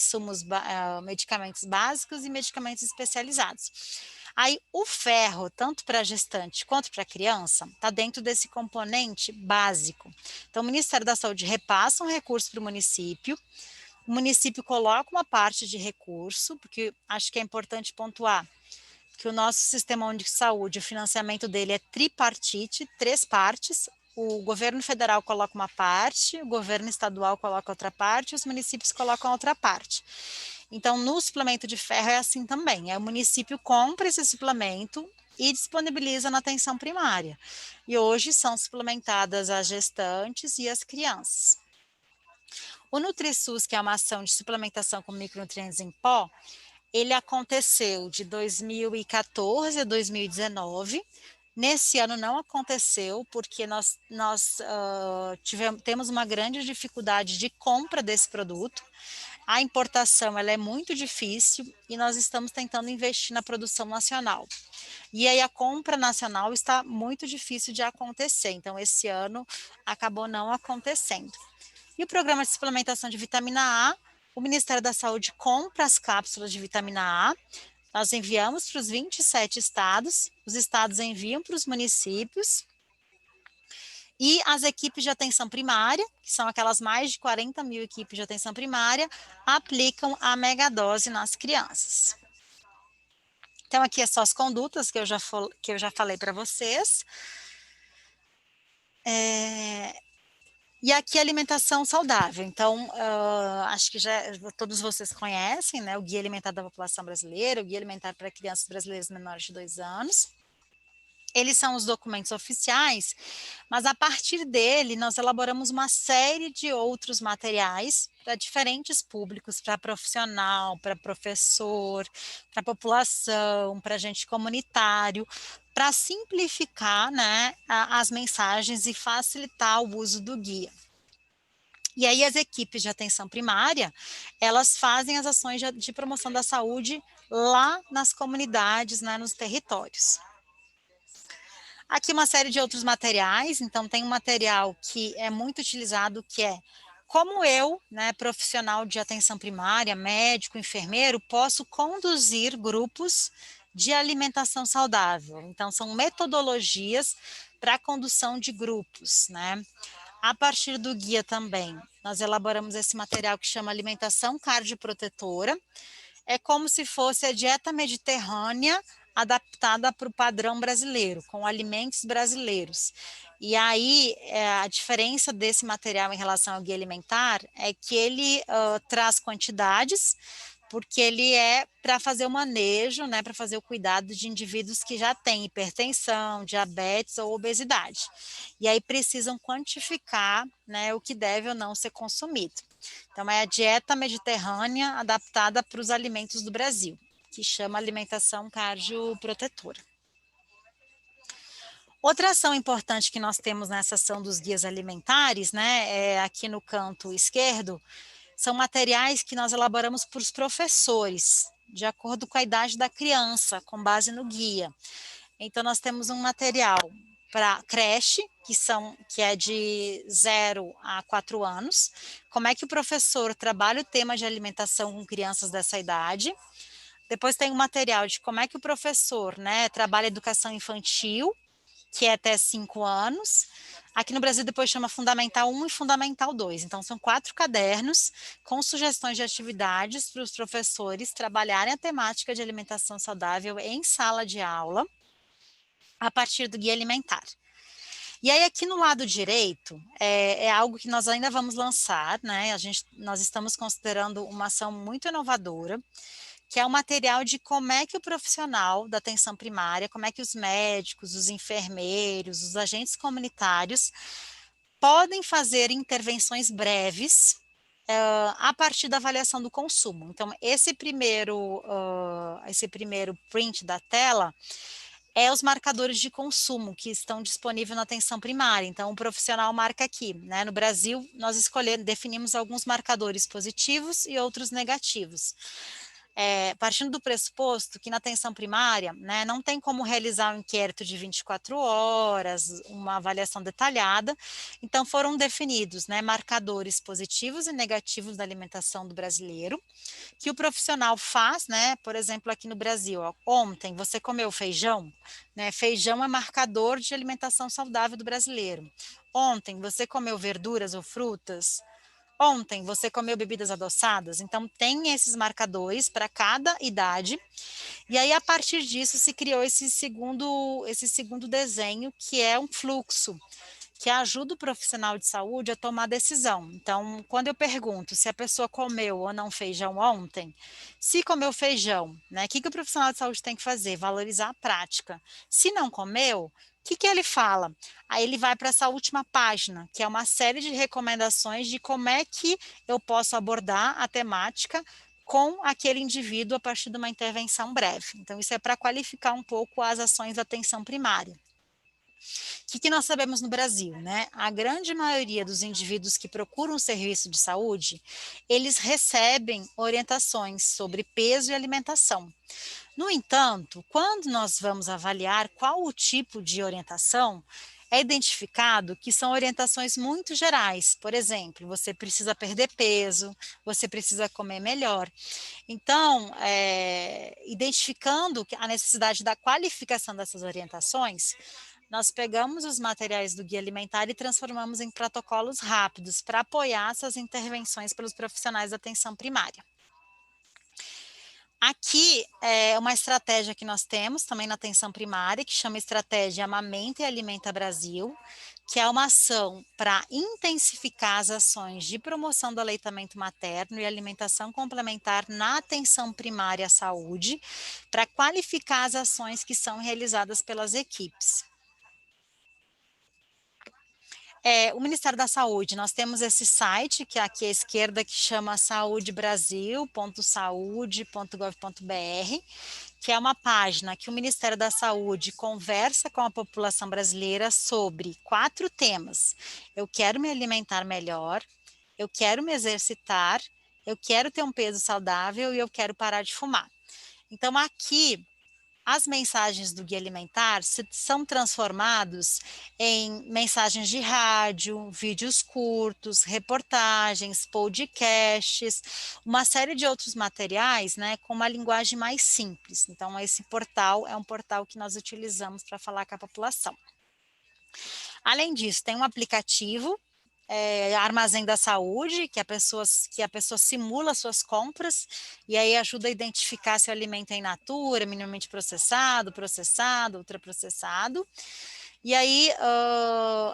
S2: medicamentos básicos e medicamentos especializados. Aí, o ferro, tanto para gestante quanto para criança, está dentro desse componente básico. Então, o Ministério da Saúde repassa um recurso para o município coloca uma parte de recurso, porque acho que é importante pontuar que o nosso sistema único de saúde, o financiamento dele é tripartite, 3 partes. O governo federal coloca uma parte, o governo estadual coloca outra parte, e os municípios colocam outra parte. Então, no suplemento de ferro é assim também, o município compra esse suplemento e disponibiliza na atenção primária. E hoje são suplementadas as gestantes e as crianças. O NutriSUS, que é uma ação de suplementação com micronutrientes em pó, ele aconteceu de 2014 a 2019. Nesse ano não aconteceu, porque nós temos uma grande dificuldade de compra desse produto. A importação ela é muito difícil e nós estamos tentando investir na produção nacional. E aí a compra nacional está muito difícil de acontecer, então esse ano acabou não acontecendo. E o programa de suplementação de vitamina A, o Ministério da Saúde compra as cápsulas de vitamina A, nós enviamos para os 27 estados, os estados enviam para os municípios, e as equipes de atenção primária, que são aquelas mais de 40 mil equipes de atenção primária, aplicam a megadose nas crianças. Então, aqui é só as condutas que eu já falei para vocês. E aqui a alimentação saudável. Então, acho que todos vocês conhecem, né, o Guia Alimentar da População Brasileira, o Guia Alimentar para Crianças Brasileiras Menores de 2 anos. Eles são os documentos oficiais, mas a partir dele nós elaboramos uma série de outros materiais para diferentes públicos, para profissional, para professor, para população, para agente comunitário, para simplificar, né, as mensagens e facilitar o uso do guia. E aí as equipes de atenção primária, elas fazem as ações de promoção da saúde lá nas comunidades, né, nos territórios. Aqui uma série de outros materiais, então tem um material que é muito utilizado, que é como eu, né, profissional de atenção primária, médico, enfermeiro, posso conduzir grupos de alimentação saudável. Então, são metodologias para a condução de grupos, né? A partir do guia também, nós elaboramos esse material que chama Alimentação Cardioprotetora. É como se fosse a dieta mediterrânea adaptada para o padrão brasileiro, com alimentos brasileiros. E aí, a diferença desse material em relação ao guia alimentar é que ele traz quantidades, porque ele é para fazer o manejo, né, para fazer o cuidado de indivíduos que já têm hipertensão, diabetes ou obesidade. E aí precisam quantificar, né, o que deve ou não ser consumido. Então, é a dieta mediterrânea adaptada para os alimentos do Brasil, que chama alimentação cardioprotetora. Outra ação importante que nós temos nessa ação dos guias alimentares, né, aqui no canto esquerdo, são materiais que nós elaboramos para os professores, de acordo com a idade da criança, com base no guia. Então, nós temos um material para creche, que é de 0 a 4 anos, como é que o professor trabalha o tema de alimentação com crianças dessa idade. Depois tem o material de como é que o professor, né, trabalha educação infantil, que é até 5 anos. Aqui no Brasil depois chama Fundamental 1 e Fundamental 2. Então, são 4 cadernos com sugestões de atividades para os professores trabalharem a temática de alimentação saudável em sala de aula, a partir do guia alimentar. E aí, aqui no lado direito, é algo que nós ainda vamos lançar, né? Nós estamos considerando uma ação muito inovadora, que é o material de como é que o profissional da atenção primária, como é que os médicos, os enfermeiros, os agentes comunitários podem fazer intervenções breves a partir da avaliação do consumo. Então, esse primeiro print da tela é os marcadores de consumo que estão disponíveis na atenção primária. Então, o profissional marca aqui, né? No Brasil, nós definimos alguns marcadores positivos e outros negativos. partindo do pressuposto que na atenção primária, né, não tem como realizar um inquérito de 24 horas, uma avaliação detalhada, então foram definidos, né, marcadores positivos e negativos da alimentação do brasileiro, que o profissional faz, né, por exemplo, aqui no Brasil, ó, ontem você comeu feijão, né, feijão é marcador de alimentação saudável do brasileiro. Ontem você comeu verduras ou frutas? Ontem você comeu bebidas adoçadas? Então tem esses marcadores para cada idade, e aí a partir disso se criou esse segundo desenho, que é um fluxo, que ajuda o profissional de saúde a tomar decisão. Então, quando eu pergunto se a pessoa comeu ou não feijão ontem, se comeu feijão, né, o que o profissional de saúde tem que fazer? Valorizar a prática. Se não comeu, o que ele fala? Aí ele vai para essa última página, que é uma série de recomendações de como é que eu posso abordar a temática com aquele indivíduo a partir de uma intervenção breve. Então, isso é para qualificar um pouco as ações da atenção primária. O que nós sabemos no Brasil, né? A grande maioria dos indivíduos que procuram um serviço de saúde, eles recebem orientações sobre peso e alimentação. No entanto, quando nós vamos avaliar qual o tipo de orientação, é identificado que são orientações muito gerais. Por exemplo, você precisa perder peso, você precisa comer melhor. Então, identificando a necessidade da qualificação dessas orientações, nós pegamos os materiais do Guia Alimentar e transformamos em protocolos rápidos para apoiar essas intervenções pelos profissionais da atenção primária. Aqui é uma estratégia que nós temos também na atenção primária, que chama Estratégia Amamenta e Alimenta Brasil, que é uma ação para intensificar as ações de promoção do aleitamento materno e alimentação complementar na atenção primária à saúde, para qualificar as ações que são realizadas pelas equipes. O Ministério da Saúde, nós temos esse site, que é aqui à esquerda, que chama saudebrasil.saude.gov.br, que é uma página que o Ministério da Saúde conversa com a população brasileira sobre 4 temas. Eu quero me alimentar melhor, eu quero me exercitar, eu quero ter um peso saudável e eu quero parar de fumar. Então, aqui, as mensagens do Guia Alimentar são transformados em mensagens de rádio, vídeos curtos, reportagens, podcasts, uma série de outros materiais, né, com uma linguagem mais simples. Então, esse portal é um portal que nós utilizamos para falar com a população. Além disso, tem um aplicativo, Armazém da Saúde, que a pessoa simula suas compras e aí ajuda a identificar se o alimento é in natura, minimamente processado, ultraprocessado. E aí,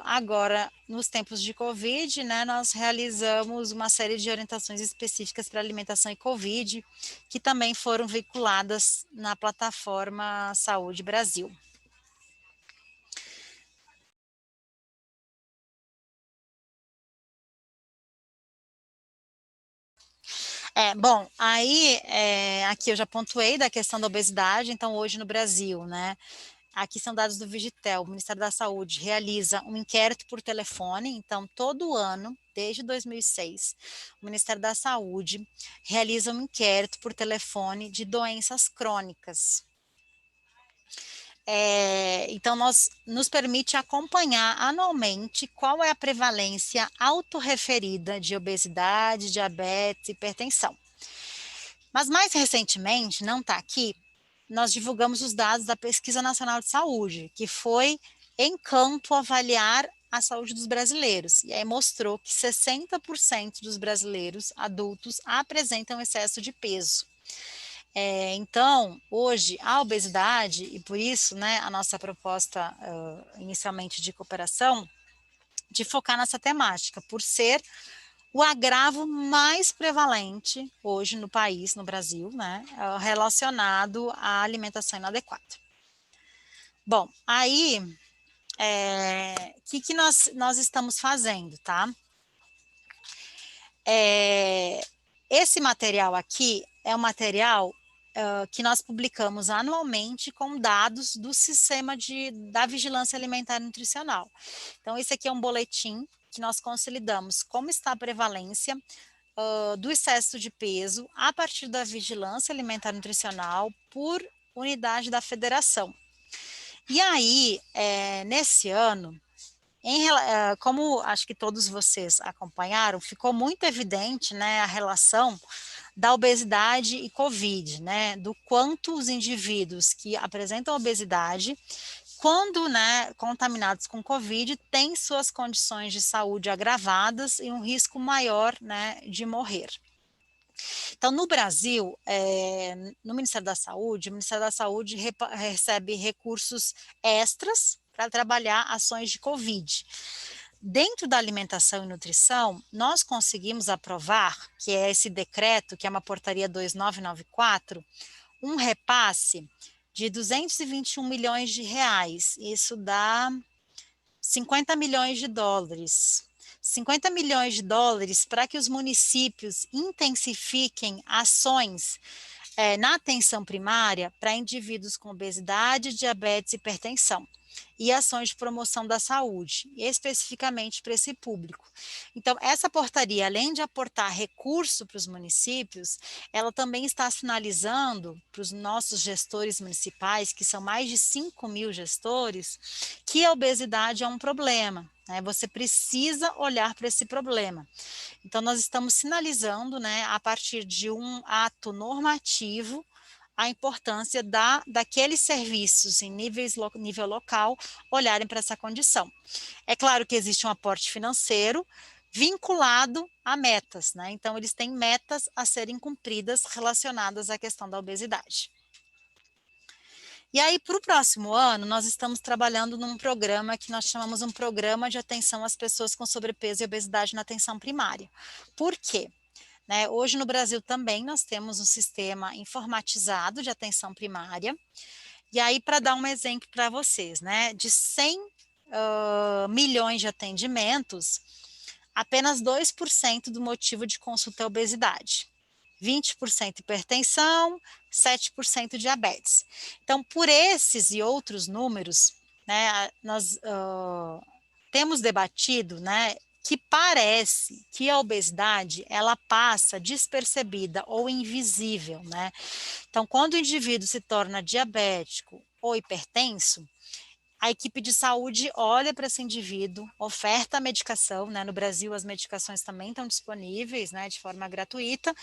S2: agora, nos tempos de Covid, né, nós realizamos uma série de orientações específicas para alimentação e Covid, que também foram veiculadas na plataforma Saúde Brasil. Bom, aí, aqui eu já pontuei da questão da obesidade, então hoje no Brasil, né, aqui são dados do Vigitel, o Ministério da Saúde realiza um inquérito por telefone, então todo ano, desde 2006, o Ministério da Saúde realiza um inquérito por telefone de doenças crônicas. Então, nos permite acompanhar anualmente qual é a prevalência autorreferida de obesidade, diabetes e hipertensão. Mas mais recentemente, não está aqui, nós divulgamos os dados da Pesquisa Nacional de Saúde, que foi em campo avaliar a saúde dos brasileiros, e aí mostrou que 60% dos brasileiros adultos apresentam excesso de peso. Então, hoje, a obesidade, e por isso, né, a nossa proposta inicialmente de cooperação, de focar nessa temática, por ser o agravo mais prevalente hoje no país, no Brasil, né, relacionado à alimentação inadequada. Bom, aí, que nós estamos fazendo, tá? Esse material aqui é um material que nós publicamos anualmente com dados do sistema da vigilância alimentar e nutricional. Então, esse aqui é um boletim que nós consolidamos como está a prevalência do excesso de peso a partir da vigilância alimentar nutricional por unidade da federação. E aí, nesse ano, como acho que todos vocês acompanharam, ficou muito evidente, né, a relação da obesidade e Covid, né, do quanto os indivíduos que apresentam obesidade, quando, né, contaminados com Covid, têm suas condições de saúde agravadas e um risco maior, né, de morrer. Então, no Brasil, no Ministério da Saúde, o Ministério da Saúde recebe recursos extras para trabalhar ações de Covid. Dentro da alimentação e nutrição, nós conseguimos aprovar, que é esse decreto, que é uma portaria 2994, um repasse de 221 milhões de reais. Isso dá 50 milhões de dólares. 50 milhões de dólares para que os municípios intensifiquem ações na atenção primária para indivíduos com obesidade, diabetes e hipertensão, e ações de promoção da saúde, especificamente para esse público. Então, essa portaria, além de aportar recurso para os municípios, ela também está sinalizando para os nossos gestores municipais, que são mais de 5 mil gestores, que a obesidade é um problema. Você precisa olhar para esse problema. Então, nós estamos sinalizando, né, a partir de um ato normativo, a importância daqueles serviços em nível local olharem para essa condição. É claro que existe um aporte financeiro vinculado a metas, né? Então, eles têm metas a serem cumpridas relacionadas à questão da obesidade. E aí, para o próximo ano, nós estamos trabalhando num programa que nós chamamos um programa de atenção às pessoas com sobrepeso e obesidade na atenção primária. Por quê? Hoje no Brasil também nós temos um sistema informatizado de atenção primária. E aí, para dar um exemplo para vocês, né, de 100 milhões de atendimentos, apenas 2% do motivo de consulta é obesidade. 20% hipertensão, 7% diabetes. Então, por esses e outros números, né, nós temos debatido, né, que parece que a obesidade, ela passa despercebida ou invisível, né? Então, quando o indivíduo se torna diabético ou hipertenso, a equipe de saúde olha para esse indivíduo, oferta a medicação, né? No Brasil as medicações também estão disponíveis, né, de forma gratuita,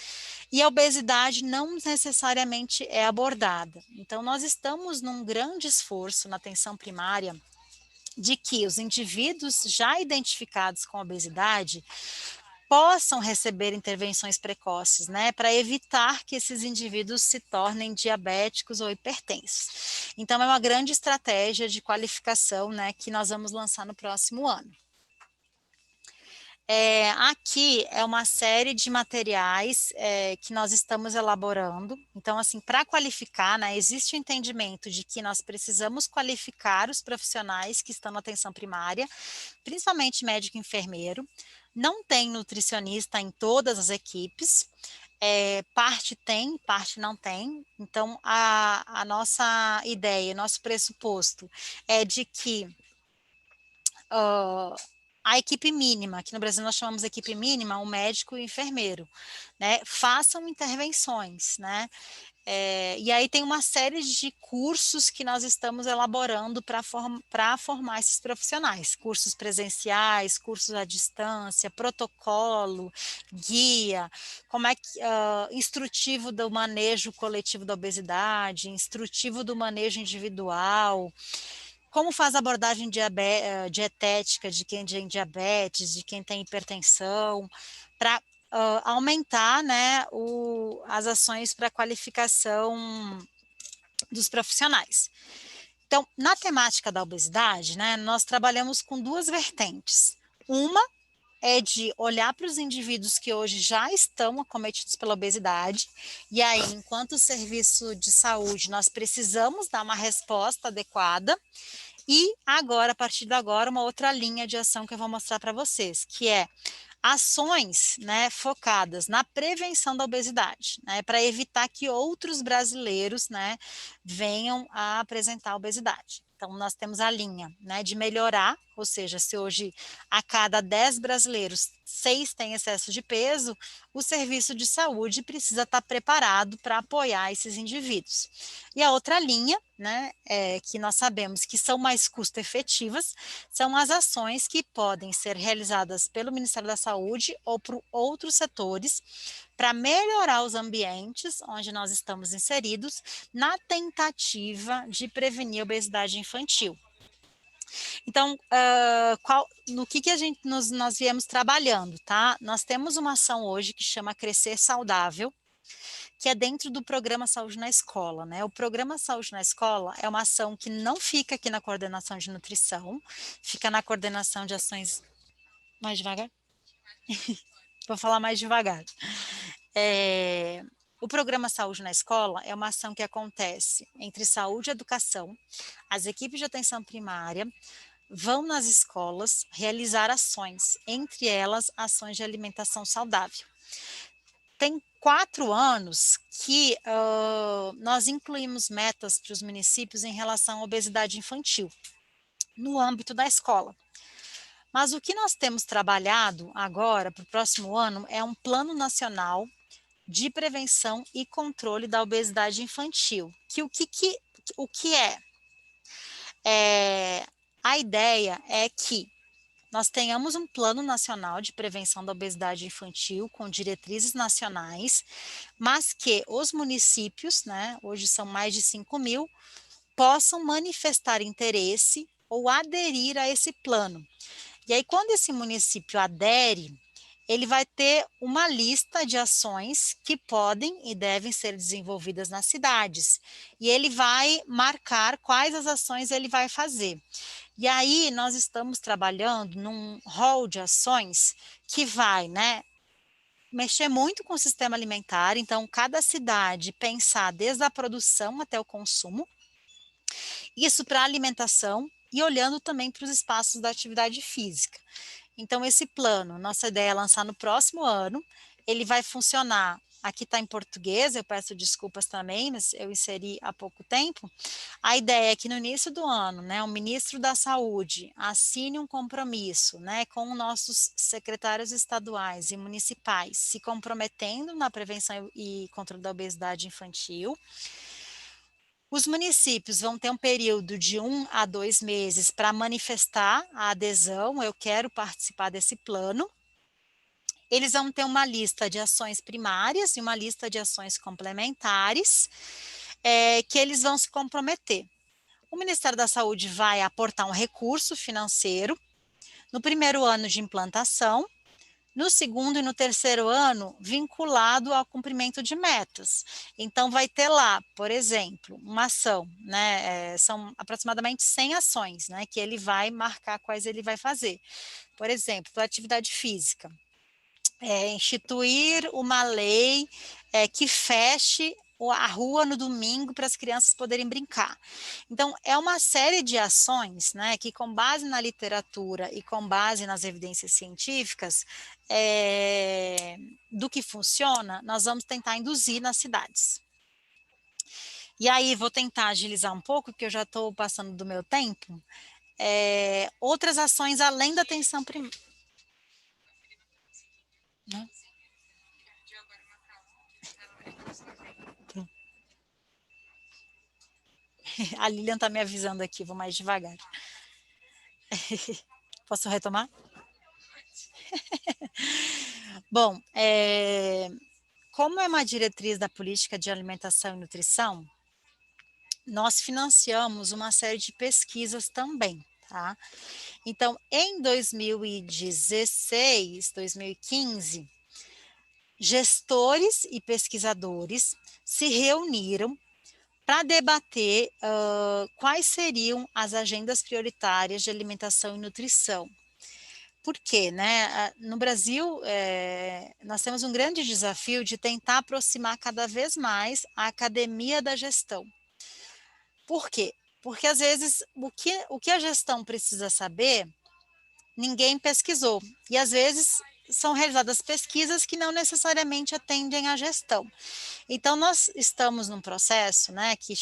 S2: e a obesidade não necessariamente é abordada. Então, nós estamos num grande esforço na atenção primária de que os indivíduos já identificados com obesidade possam receber intervenções precoces, né, para evitar que esses indivíduos se tornem diabéticos ou hipertensos. Então, é uma grande estratégia de qualificação, né, que nós vamos lançar no próximo ano. Aqui é uma série de materiais que nós estamos elaborando. Então, assim, para qualificar, né, existe o entendimento de que nós precisamos qualificar os profissionais que estão na atenção primária, principalmente médico e enfermeiro. Não tem nutricionista em todas as equipes, parte tem, parte não tem. Então, a nossa ideia, nosso pressuposto é de que a equipe mínima, que no Brasil nós chamamos de equipe mínima, o médico e o enfermeiro, né, façam intervenções, né, e aí tem uma série de cursos que nós estamos elaborando para formar esses profissionais, cursos presenciais, cursos à distância, protocolo, guia, como é que, instrutivo do manejo coletivo da obesidade, instrutivo do manejo individual, como faz a abordagem dietética de quem tem diabetes, de quem tem hipertensão, para aumentar, né, as ações para qualificação dos profissionais. Então, na temática da obesidade, né, nós trabalhamos com duas vertentes. Uma é de olhar para os indivíduos que hoje já estão acometidos pela obesidade, e aí, enquanto serviço de saúde, nós precisamos dar uma resposta adequada. E agora, a partir de agora, uma outra linha de ação que eu vou mostrar para vocês, que é ações, né, focadas na prevenção da obesidade, né, para evitar que outros brasileiros, né, venham a apresentar obesidade. Então, nós temos a linha, né, de melhorar, ou seja, se hoje a cada 10 brasileiros, 6 têm excesso de peso, o serviço de saúde precisa estar preparado para apoiar esses indivíduos. E a outra linha, né, que nós sabemos que são mais custo-efetivas, são as ações que podem ser realizadas pelo Ministério da Saúde ou por outros setores para melhorar os ambientes onde nós estamos inseridos na tentativa de prevenir a obesidade infantil. Então, no que nós viemos trabalhando, tá? Nós temos uma ação hoje que chama Crescer Saudável, que é dentro do Programa Saúde na Escola, né? O Programa Saúde na Escola é uma ação que não fica aqui na coordenação de nutrição, fica na coordenação de ações... Mais devagar? Vou falar mais devagar. O Programa Saúde na Escola é uma ação que acontece entre saúde e educação. As equipes de atenção primária vão nas escolas realizar ações, entre elas ações de alimentação saudável. Tem 4 anos que nós incluímos metas para os municípios em relação à obesidade infantil, no âmbito da escola. Mas o que nós temos trabalhado agora, para o próximo ano, é um plano nacional de prevenção e controle da obesidade infantil. O que é? A ideia é que nós tenhamos um plano nacional de prevenção da obesidade infantil com diretrizes nacionais, mas que os municípios, né, hoje são mais de 5.000, possam manifestar interesse ou aderir a esse plano. E aí, quando esse município adere, ele vai ter uma lista de ações que podem e devem ser desenvolvidas nas cidades. E ele vai marcar quais as ações ele vai fazer. E aí, nós estamos trabalhando num rol de ações que vai, né, mexer muito com o sistema alimentar. Então, cada cidade pensar desde a produção até o consumo. Isso para a alimentação e olhando também para os espaços da atividade física. Então, esse plano, nossa ideia é lançar no próximo ano, ele vai funcionar, aqui está em português, eu peço desculpas também, mas eu inseri há pouco tempo. A ideia é que no início do ano, né, o ministro da Saúde assine um compromisso, né, com nossos secretários estaduais e municipais, se comprometendo na prevenção e controle da obesidade infantil. Os municípios vão ter um período de 1 a 2 meses para manifestar a adesão, eu quero participar desse plano. Eles vão ter uma lista de ações primárias e uma lista de ações complementares, que eles vão se comprometer. O Ministério da Saúde vai aportar um recurso financeiro no primeiro ano de implantação, no segundo e no terceiro ano, vinculado ao cumprimento de metas. Então, vai ter lá, por exemplo, uma ação, né? São aproximadamente 100 ações, né? Que ele vai marcar quais ele vai fazer. Por exemplo, para atividade física, instituir uma lei que feche a rua no domingo para as crianças poderem brincar. Então, é uma série de ações, né, que com base na literatura e com base nas evidências científicas do que funciona, nós vamos tentar induzir nas cidades. E aí, vou tentar agilizar um pouco, porque eu já estou passando do meu tempo. Outras ações além da atenção primária. Né? A Lilian está me avisando aqui, vou mais devagar. Posso retomar? Bom, como é uma diretriz da política de alimentação e nutrição, nós financiamos uma série de pesquisas também, tá? Então, em 2016, 2015, gestores e pesquisadores se reuniram para debater quais seriam as agendas prioritárias de alimentação e nutrição. Por quê? Né? No Brasil, nós temos um grande desafio de tentar aproximar cada vez mais a academia da gestão. Por quê? Porque, às vezes, o que a gestão precisa saber, ninguém pesquisou. E, às vezes, são realizadas pesquisas que não necessariamente atendem à gestão. Então, nós estamos num processo, né, que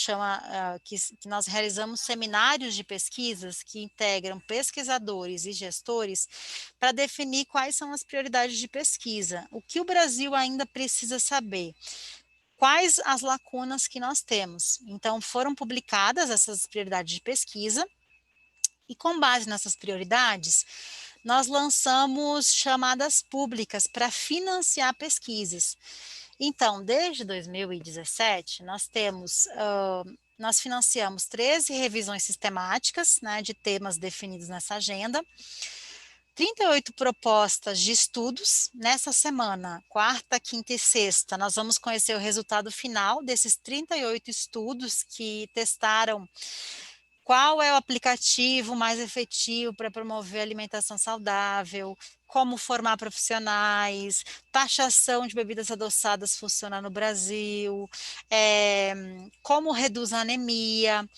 S2: que nós realizamos seminários de pesquisas que integram pesquisadores e gestores para definir quais são as prioridades de pesquisa. O que o Brasil ainda precisa saber? Quais as lacunas que nós temos? Então, foram publicadas essas prioridades de pesquisa e, com base nessas prioridades, nós lançamos chamadas públicas para financiar pesquisas. Então, desde 2017, nós financiamos 13 revisões sistemáticas, né, de temas definidos nessa agenda, 38 propostas de estudos. Nessa semana, quarta, quinta e sexta, nós vamos conhecer o resultado final desses 38 estudos que testaram qual é o aplicativo mais efetivo para promover alimentação saudável, como formar profissionais, taxação de bebidas adoçadas funciona no Brasil, como reduz a anemia.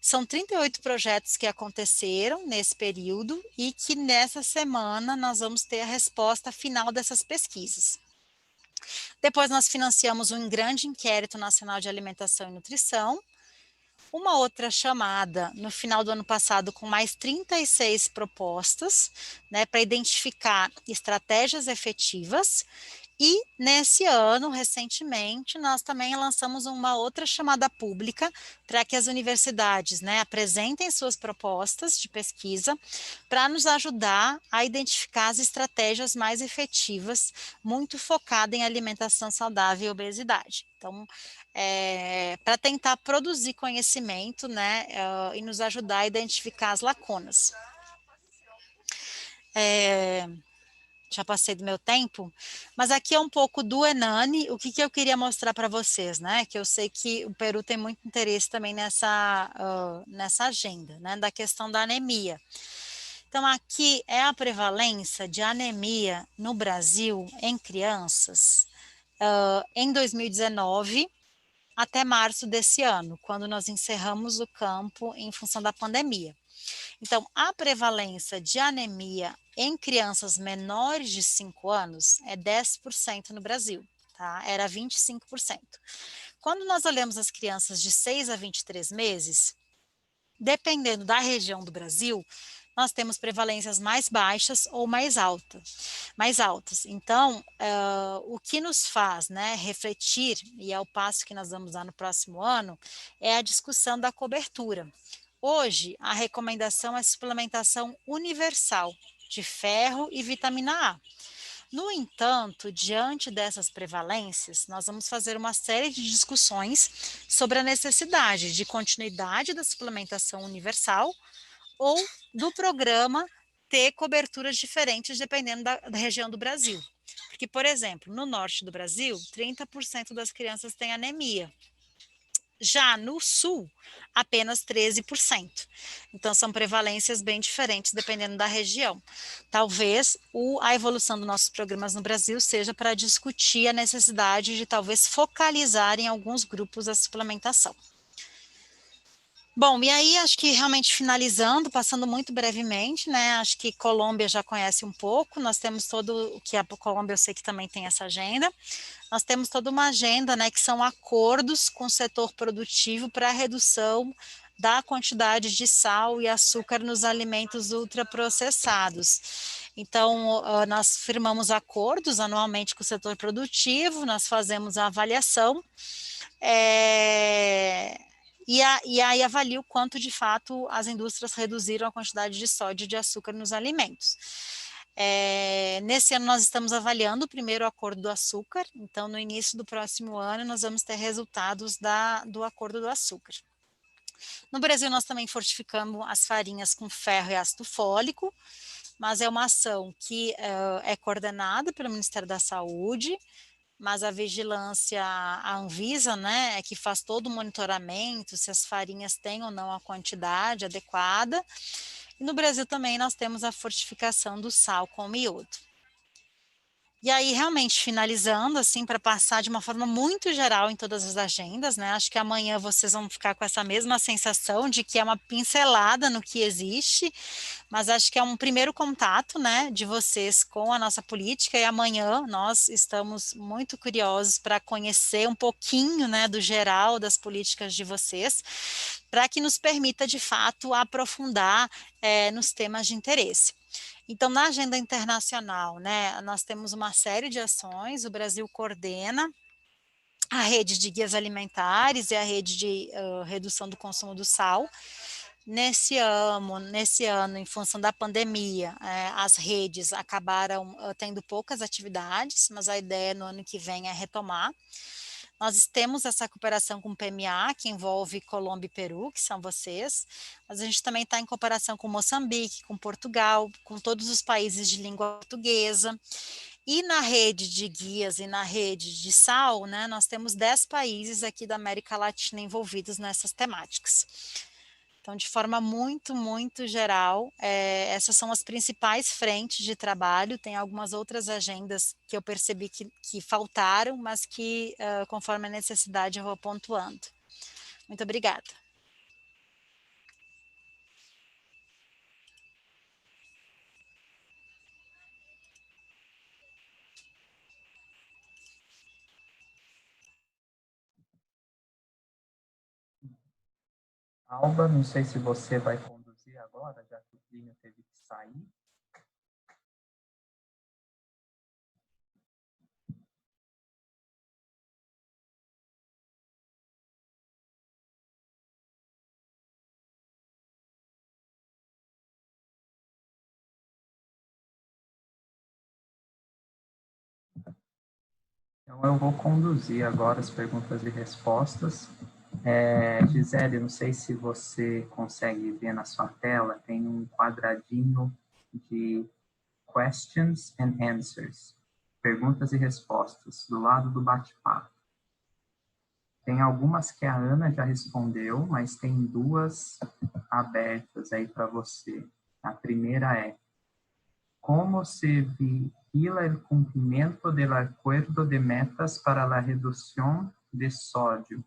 S2: São 38 projetos que aconteceram nesse período e que nessa semana nós vamos ter a resposta final dessas pesquisas. Depois nós financiamos um grande inquérito nacional de alimentação e nutrição, uma outra chamada no final do ano passado com mais 36 propostas, né, para identificar estratégias efetivas. E nesse ano, recentemente, nós também lançamos uma outra chamada pública para que as universidades, né, apresentem suas propostas de pesquisa para nos ajudar a identificar as estratégias mais efetivas, muito focada em alimentação saudável e obesidade. Então, para tentar produzir conhecimento, né, e nos ajudar a identificar as lacunas. Já passei do meu tempo, mas aqui é um pouco do Enani. O que eu queria mostrar para vocês, né? Que eu sei que o Peru tem muito interesse também nessa agenda, né? Da questão da anemia. Então, aqui é a prevalência de anemia no Brasil em crianças em 2019 até março desse ano, quando nós encerramos o campo em função da pandemia. Então, a prevalência de anemia em crianças menores de 5 anos é 10% no Brasil, tá? Era 25%. Quando nós olhamos as crianças de 6 a 23 meses, dependendo da região do Brasil, nós temos prevalências mais baixas ou mais altas. Então, o que nos faz, né, refletir, e é o passo que nós vamos dar no próximo ano, é a discussão da cobertura. Hoje, a recomendação é suplementação universal de ferro e vitamina A. No entanto, diante dessas prevalências, nós vamos fazer uma série de discussões sobre a necessidade de continuidade da suplementação universal ou do programa ter coberturas diferentes dependendo da região do Brasil. Porque, por exemplo, no norte do Brasil, 30% das crianças têm anemia. Já no sul, apenas 13%. Então, são prevalências bem diferentes dependendo da região. Talvez a evolução dos nossos programas no Brasil seja para discutir a necessidade de talvez focalizar em alguns grupos a suplementação. Bom, e aí acho que realmente finalizando, passando muito brevemente, né, acho que Colômbia já conhece um pouco, nós temos todo, que a Colômbia eu sei que também tem essa agenda, nós temos toda uma agenda, né, que são acordos com o setor produtivo para a redução da quantidade de sal e açúcar nos alimentos ultraprocessados. Então, nós firmamos acordos anualmente com o setor produtivo, nós fazemos a avaliação, e aí avalia o quanto, de fato, as indústrias reduziram a quantidade de sódio e de açúcar nos alimentos. Nesse ano nós estamos avaliando o primeiro acordo do açúcar, então no início do próximo ano nós vamos ter resultados do acordo do açúcar. No Brasil nós também fortificamos as farinhas com ferro e ácido fólico, mas é uma ação que é coordenada pelo Ministério da Saúde, mas a vigilância, a Anvisa, né, é que faz todo o monitoramento, se as farinhas têm ou não a quantidade adequada. E no Brasil também nós temos a fortificação do sal com o iodo. E aí, realmente, finalizando, assim, para passar de uma forma muito geral em todas as agendas, né? Acho que amanhã vocês vão ficar com essa mesma sensação de que é uma pincelada no que existe, mas acho que é um primeiro contato, né, de vocês com a nossa política, e amanhã nós estamos muito curiosos para conhecer um pouquinho, né, do geral das políticas de vocês, para que nos permita, de fato, aprofundar nos temas de interesse. Então, na agenda internacional, né, nós temos uma série de ações, o Brasil coordena a rede de guias alimentares e a rede de redução do consumo do sal. Nesse ano, em função da pandemia, as redes acabaram tendo poucas atividades, mas a ideia no ano que vem é retomar. Nós temos essa cooperação com o PMA, que envolve Colômbia e Peru, que são vocês, mas a gente também está em cooperação com Moçambique, com Portugal, com todos os países de língua portuguesa. E na rede de guias e na rede de sal, né, nós temos 10 países aqui da América Latina envolvidos nessas temáticas. Então, de forma muito, muito geral, essas são as principais frentes de trabalho. Tem algumas outras agendas que eu percebi que faltaram, mas que, conforme a necessidade, eu vou pontuando. Muito obrigada.
S4: Alba, não sei se você vai conduzir agora, já que o Plínio teve que sair. Então, eu vou conduzir agora as perguntas e respostas. Gisele, não sei se você consegue ver na sua tela, tem um quadradinho de questions and answers, perguntas e respostas, do lado do bate-papo. Tem algumas que a Ana já respondeu, mas tem duas abertas aí para você. A primeira é: como se vigila o cumprimento do acordo de metas para a redução de sódio?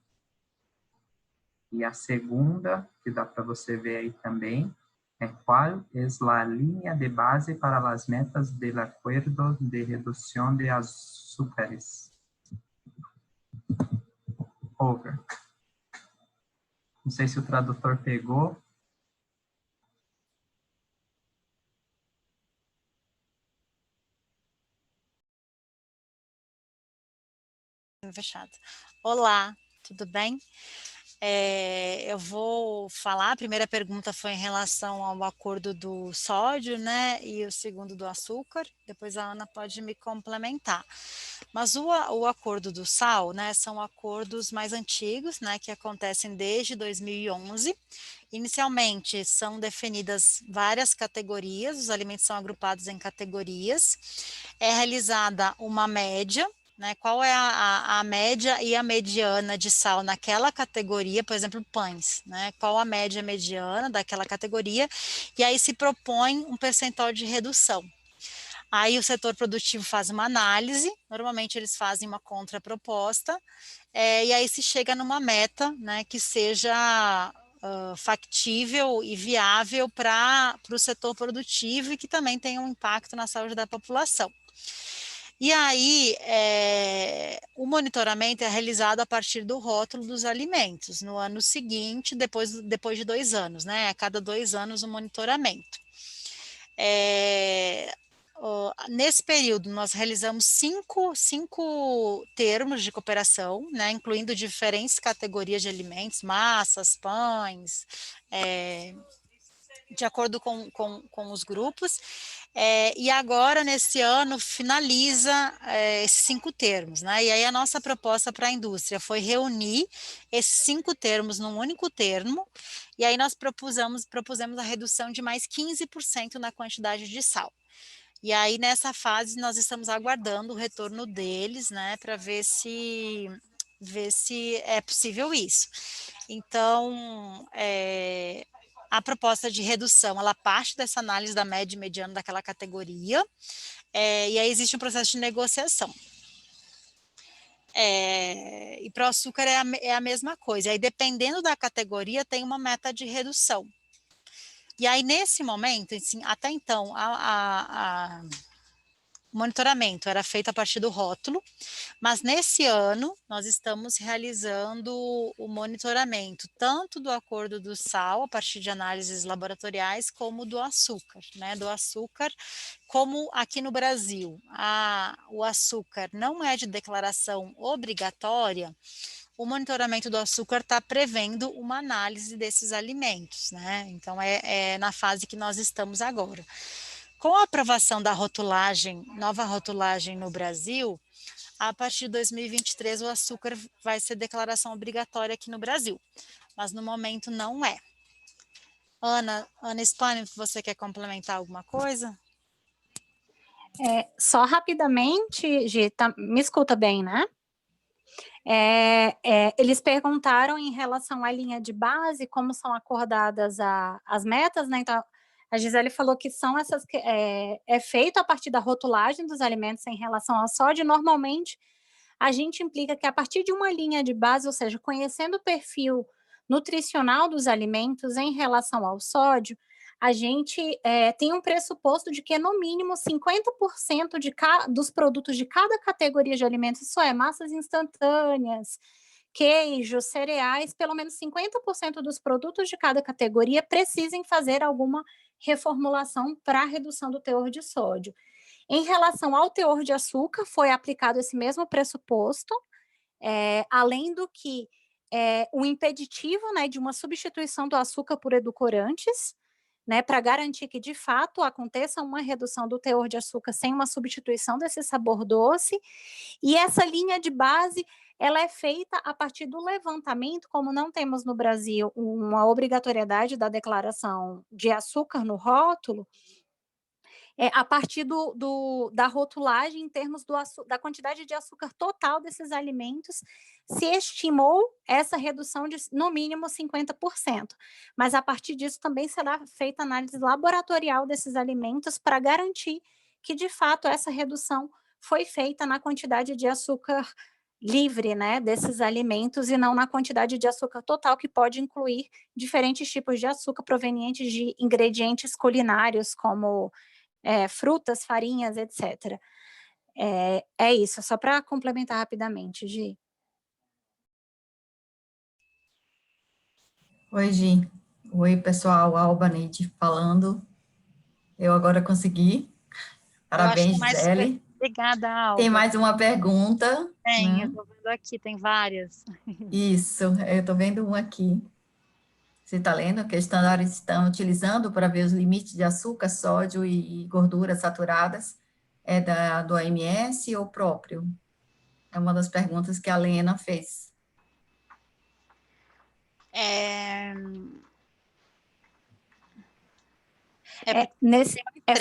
S4: E a segunda, que dá para você ver aí também, é: qual é a linha de base para as metas do acordo de redução de açúcares? Over. Não sei se o tradutor pegou.
S2: Fechado. Olá, tudo bem? Eu vou falar, a primeira pergunta foi em relação ao acordo do sódio, né, e o segundo do açúcar, depois a Ana pode me complementar. Mas o acordo do sal, né, são acordos mais antigos, né, que acontecem desde 2011. Inicialmente são definidas várias categorias, os alimentos são agrupados em categorias, é realizada uma média, né, qual é a média e a mediana de sal naquela categoria, por exemplo, pães, né, qual a média e a mediana daquela categoria, e aí se propõe um percentual de redução. Aí o setor produtivo faz uma análise, normalmente eles fazem uma contraproposta, e aí se chega numa meta, né, que seja factível e viável para o setor produtivo e que também tenha um impacto na saúde da população. E aí, o monitoramento é realizado a partir do rótulo dos alimentos, no ano seguinte, depois de 2 anos, né? A cada 2 anos o monitoramento. Nesse período, nós realizamos cinco termos de cooperação, né, incluindo diferentes categorias de alimentos, massas, pães, de acordo com os grupos, e agora, nesse ano, finaliza esses 5 termos, né? E aí a nossa proposta para a indústria foi reunir esses 5 termos num único termo, e aí nós propusemos a redução de mais 15% na quantidade de sal. E aí, nessa fase, nós estamos aguardando o retorno deles, né, para ver se é possível isso. Então, a proposta de redução, ela parte dessa análise da média e mediana daquela categoria, E aí existe um processo de negociação. E para o açúcar é a mesma coisa. E aí, dependendo da categoria, tem uma meta de redução. E aí, nesse momento, assim, até então, o monitoramento era feito a partir do rótulo, mas nesse ano nós estamos realizando o monitoramento tanto do acordo do sal, a partir de análises laboratoriais, como do açúcar, né? Do açúcar, como aqui no Brasil o açúcar não é de declaração obrigatória, o monitoramento do açúcar está prevendo uma análise desses alimentos, né? Então é na fase que nós estamos agora. Com a aprovação da rotulagem, nova rotulagem no Brasil, a partir de 2023 o açúcar vai ser declaração obrigatória aqui no Brasil, mas no momento não é. Ana Spani, você quer complementar alguma coisa?
S5: Só rapidamente, Gi, me escuta bem, né? Eles perguntaram em relação à linha de base, como são acordadas as metas, né? Então, a Gisele falou que são essas que é feito a partir da rotulagem dos alimentos em relação ao sódio. Normalmente, a gente implica que a partir de uma linha de base, ou seja, conhecendo o perfil nutricional dos alimentos em relação ao sódio, a gente tem um pressuposto de que, no mínimo, 50% dos produtos de cada categoria de alimentos, isso é, massas instantâneas, queijo, cereais, pelo menos 50% dos produtos de cada categoria precisem fazer alguma reformulação para redução do teor de sódio. Em relação ao teor de açúcar, foi aplicado esse mesmo pressuposto, além do que o impeditivo, né, de uma substituição do açúcar por edulcorantes, né, para garantir que, de fato, aconteça uma redução do teor de açúcar sem uma substituição desse sabor doce. E essa linha de base, ela é feita a partir do levantamento, como não temos no Brasil uma obrigatoriedade da declaração de açúcar no rótulo, a partir da rotulagem em termos da quantidade de açúcar total desses alimentos, se estimou essa redução de, no mínimo, 50%. Mas, a partir disso, também será feita análise laboratorial desses alimentos para garantir que, de fato, essa redução foi feita na quantidade de açúcar livre, né, desses alimentos, e não na quantidade de açúcar total, que pode incluir diferentes tipos de açúcar provenientes de ingredientes culinários, como frutas, farinhas, etc. É isso, só para complementar rapidamente, Gi.
S6: Oi, Gi. Oi, pessoal, Alba Neide falando. Eu agora consegui. Parabéns, Gisele.
S2: Obrigada, Alba.
S6: Tem mais uma pergunta.
S2: Tem,
S6: né?
S2: eu estou vendo aqui, tem várias.
S6: Isso, eu estou vendo uma aqui. Você está lendo? Que os estándares estão utilizando para ver os limites de açúcar, sódio e gorduras saturadas. É do OMS ou próprio? É uma das perguntas que a Lena fez.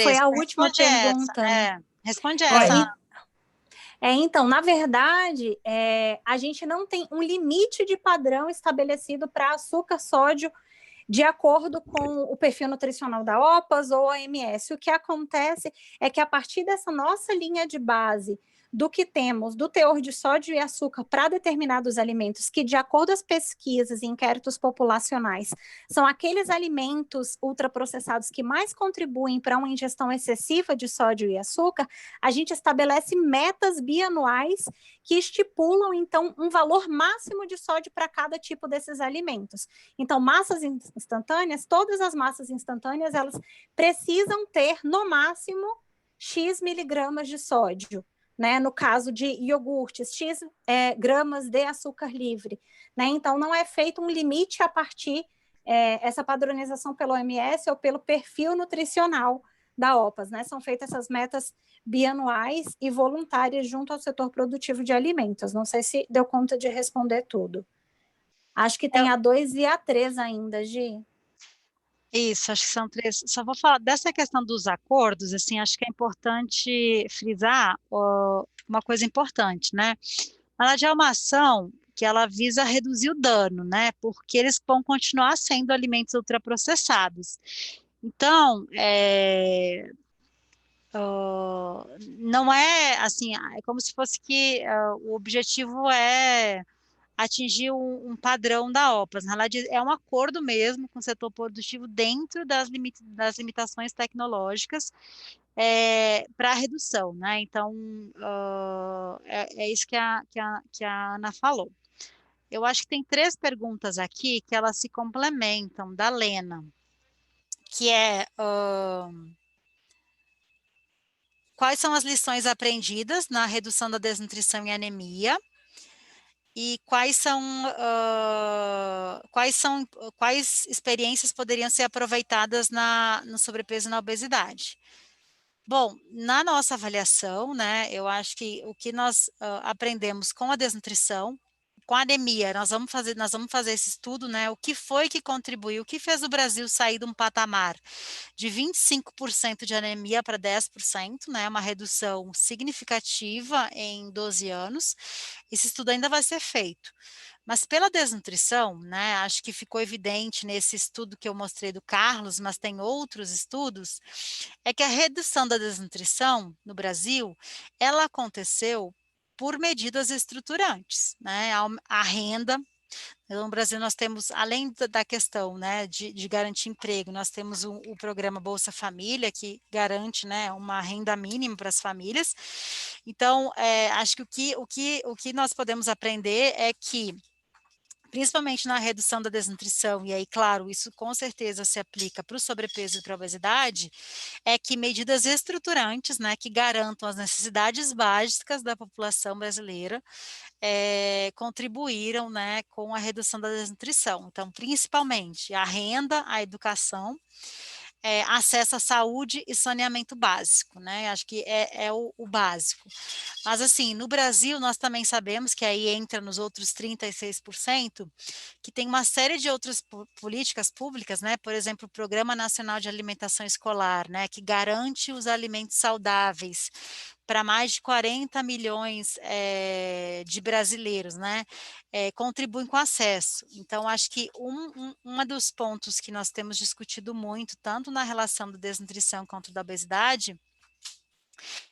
S5: Foi a última pergunta.
S2: Responde essa.
S5: Então, na verdade, a gente não tem um limite de padrão estabelecido para açúcar, sódio, de acordo com o perfil nutricional da OPAS ou OMS. O que acontece é que, a partir dessa nossa linha de base, do que temos, do teor de sódio e açúcar para determinados alimentos, que, de acordo com as pesquisas e inquéritos populacionais, são aqueles alimentos ultraprocessados que mais contribuem para uma ingestão excessiva de sódio e açúcar, a gente estabelece metas bianuais que estipulam, então, um valor máximo de sódio para cada tipo desses alimentos. Então, massas instantâneas, todas as massas instantâneas, elas precisam ter, no máximo, X miligramas de sódio. Né, no caso de iogurtes, X gramas de açúcar livre. Né? Então, não é feito um limite a partir essa padronização pelo OMS ou pelo perfil nutricional da OPAS. Né? São feitas essas metas bianuais e voluntárias junto ao setor produtivo de alimentos. Não sei se deu conta de responder tudo. Acho que tem a 2 e a 3 ainda, Gi.
S2: Isso, acho que são 3. Só vou falar dessa questão dos acordos, assim, acho que é importante frisar uma coisa importante, né? Na verdade, é uma ação que ela visa reduzir o dano, né? Porque eles vão continuar sendo alimentos ultraprocessados. Então, não é assim, é como se fosse que o objetivo é atingir um padrão da OPAS. Na verdade, é um acordo mesmo com o setor produtivo dentro das limitações tecnológicas para redução, né? Então, é isso que a Ana falou. Eu acho que tem 3 perguntas aqui que elas se complementam, da Lena, que é quais são as lições aprendidas na redução da desnutrição e anemia? E quais experiências poderiam ser aproveitadas no sobrepeso e na obesidade? Bom, na nossa avaliação, né, eu acho que o que nós aprendemos com a desnutrição, com a anemia, nós vamos fazer esse estudo, né, o que foi que contribuiu, o que fez o Brasil sair de um patamar de 25% de anemia para 10%, né, uma redução significativa em 12 anos. Esse estudo ainda vai ser feito. Mas pela desnutrição, né, acho que ficou evidente nesse estudo que eu mostrei do Carlos, mas tem outros estudos, é que a redução da desnutrição no Brasil, ela aconteceu por medidas estruturantes, né, a renda. No Brasil nós temos, além da questão, né, de garantir emprego, nós temos o programa Bolsa Família, que garante, né, uma renda mínima para as famílias. Então, acho que o que nós podemos aprender é que, principalmente na redução da desnutrição, e aí, claro, isso com certeza se aplica para o sobrepeso e para a obesidade, é que medidas estruturantes, né, que garantam as necessidades básicas da população brasileira, contribuíram, né, com a redução da desnutrição. Então, principalmente a renda, a educação, acesso à saúde e saneamento básico, né? Acho que é o básico. Mas, assim, no Brasil, nós também sabemos que aí entra nos outros 36%, que tem uma série de outras políticas públicas, né? Por exemplo, o Programa Nacional de Alimentação Escolar, né? Que garante os alimentos saudáveis para mais de 40 milhões de brasileiros, né? Contribuem com acesso. Então, acho que um dos pontos que nós temos discutido muito, tanto na relação da desnutrição quanto da obesidade,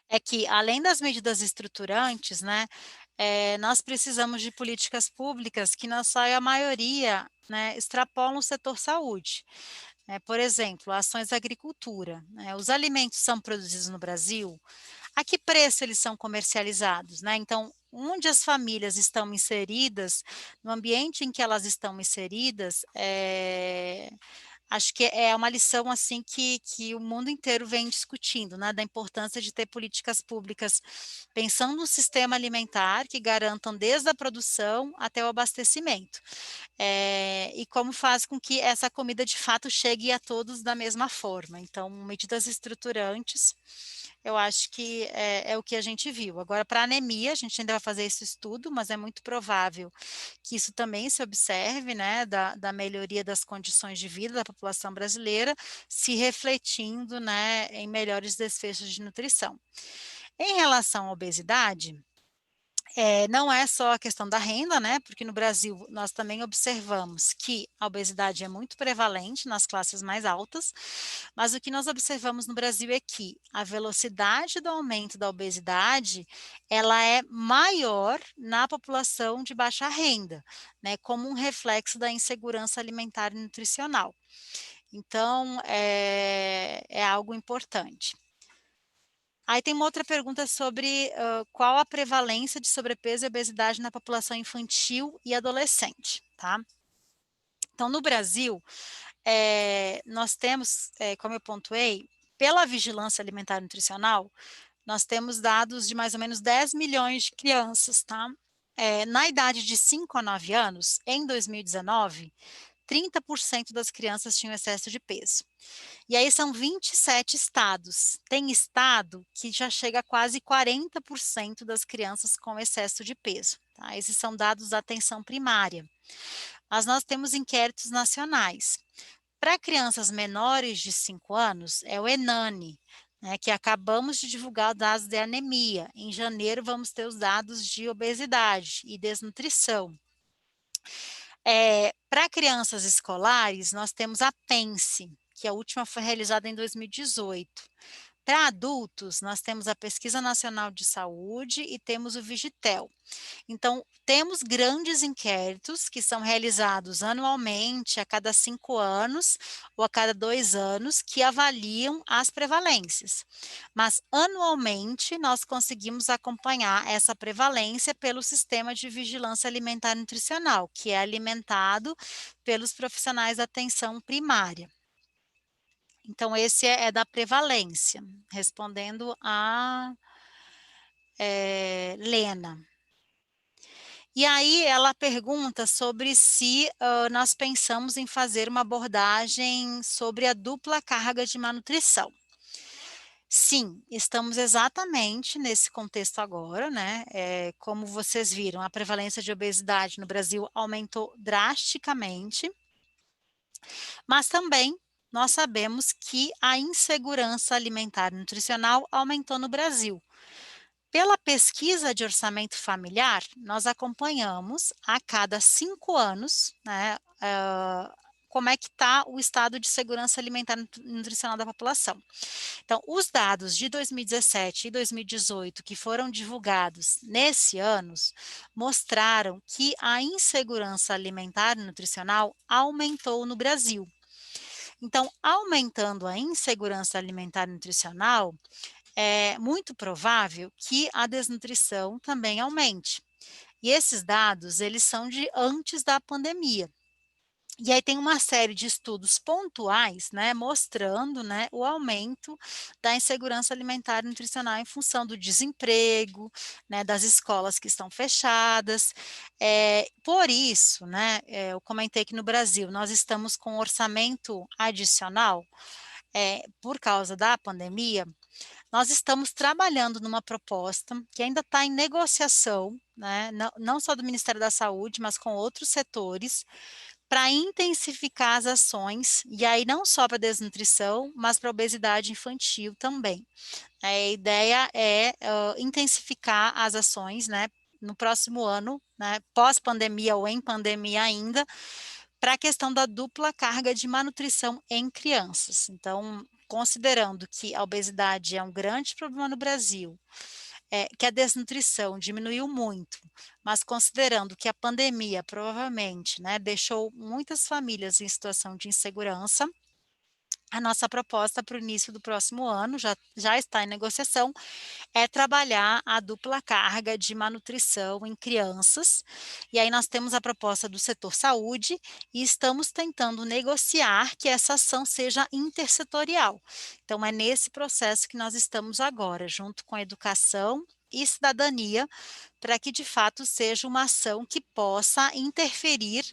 S2: é que, além das medidas estruturantes, né, nós precisamos de políticas públicas que, na sua maioria, né, extrapolam o setor saúde. Por exemplo, ações da agricultura. Né, os alimentos são produzidos no Brasil, a que preço eles são comercializados, né? Então, onde as famílias estão inseridas, no ambiente em que elas estão inseridas, acho que é uma lição assim que o mundo inteiro vem discutindo, né? Da importância de ter políticas públicas pensando no sistema alimentar que garantam desde a produção até o abastecimento. E como faz com que essa comida de fato chegue a todos da mesma forma. Então, medidas estruturantes, eu acho que é o que a gente viu. Agora, para anemia, a gente ainda vai fazer esse estudo, mas é muito provável que isso também se observe, né, da melhoria das condições de vida da população brasileira, se refletindo, né, em melhores desfechos de nutrição. Em relação à obesidade, não é só a questão da renda, né? Porque no Brasil nós também observamos que a obesidade é muito prevalente nas classes mais altas, mas o que nós observamos no Brasil é que a velocidade do aumento da obesidade, ela é maior na população de baixa renda, né? Como um reflexo da insegurança alimentar e nutricional. Então, é algo importante. Aí tem uma outra pergunta sobre qual a prevalência de sobrepeso e obesidade na população infantil e adolescente, tá? Então, no Brasil, nós temos, como eu pontuei, pela vigilância alimentar e nutricional, nós temos dados de mais ou menos 10 milhões de crianças, tá? Na idade de 5 a 9 anos, em 2019, 30% das crianças tinham excesso de peso. E aí são 27 estados. Tem estado que já chega a quase 40% das crianças com excesso de peso. Tá? Esses são dados da atenção primária. Mas nós temos inquéritos nacionais. Para crianças menores de 5 anos, é o ENANI, né, que acabamos de divulgar os dados de anemia. Em janeiro vamos ter os dados de obesidade e desnutrição. Para crianças escolares, nós temos a PENSE, que a última foi realizada em 2018. Para adultos, nós temos a Pesquisa Nacional de Saúde e temos o Vigitel. Então, temos grandes inquéritos que são realizados anualmente, a cada 5 anos ou a cada 2 anos, que avaliam as prevalências. Mas, anualmente, nós conseguimos acompanhar essa prevalência pelo Sistema de Vigilância Alimentar e Nutricional, que é alimentado pelos profissionais da atenção primária. Então, esse é da prevalência, respondendo a Lena. E aí ela pergunta sobre se nós pensamos em fazer uma abordagem sobre a dupla carga de malnutrição. Sim, estamos exatamente nesse contexto agora, né? Como vocês viram, a prevalência de obesidade no Brasil aumentou drasticamente, mas também nós sabemos que a insegurança alimentar e nutricional aumentou no Brasil. Pela pesquisa de orçamento familiar, nós acompanhamos a cada 5 anos, né, como é que está o estado de segurança alimentar e nutricional da população. Então, os dados de 2017 e 2018 que foram divulgados nesse ano mostraram que a insegurança alimentar e nutricional aumentou no Brasil. Então, aumentando a insegurança alimentar e nutricional, é muito provável que a desnutrição também aumente. E esses dados, eles são de antes da pandemia. E aí tem uma série de estudos pontuais, né, mostrando, né, o aumento da insegurança alimentar e nutricional em função do desemprego, né, das escolas que estão fechadas. Por isso, né, eu comentei que no Brasil nós estamos com um orçamento adicional, por causa da pandemia. Nós estamos trabalhando numa proposta que ainda está em negociação, né, não só do Ministério da Saúde, mas com outros setores, para intensificar as ações, e aí não só para desnutrição, mas para obesidade infantil também. A ideia é intensificar as ações, né, no próximo ano, né, pós-pandemia ou em pandemia ainda, para a questão da dupla carga de malnutrição em crianças. Então, considerando que a obesidade é um grande problema no Brasil, que a desnutrição diminuiu muito, mas considerando que a pandemia provavelmente, né, deixou muitas famílias em situação de insegurança, a nossa proposta para o início do próximo ano, já está em negociação, é trabalhar a dupla carga de malnutrição em crianças, e aí nós temos a proposta do setor saúde e estamos tentando negociar que essa ação seja intersetorial. Então, é nesse processo que nós estamos agora, junto com a educação e cidadania, para que de fato seja uma ação que possa interferir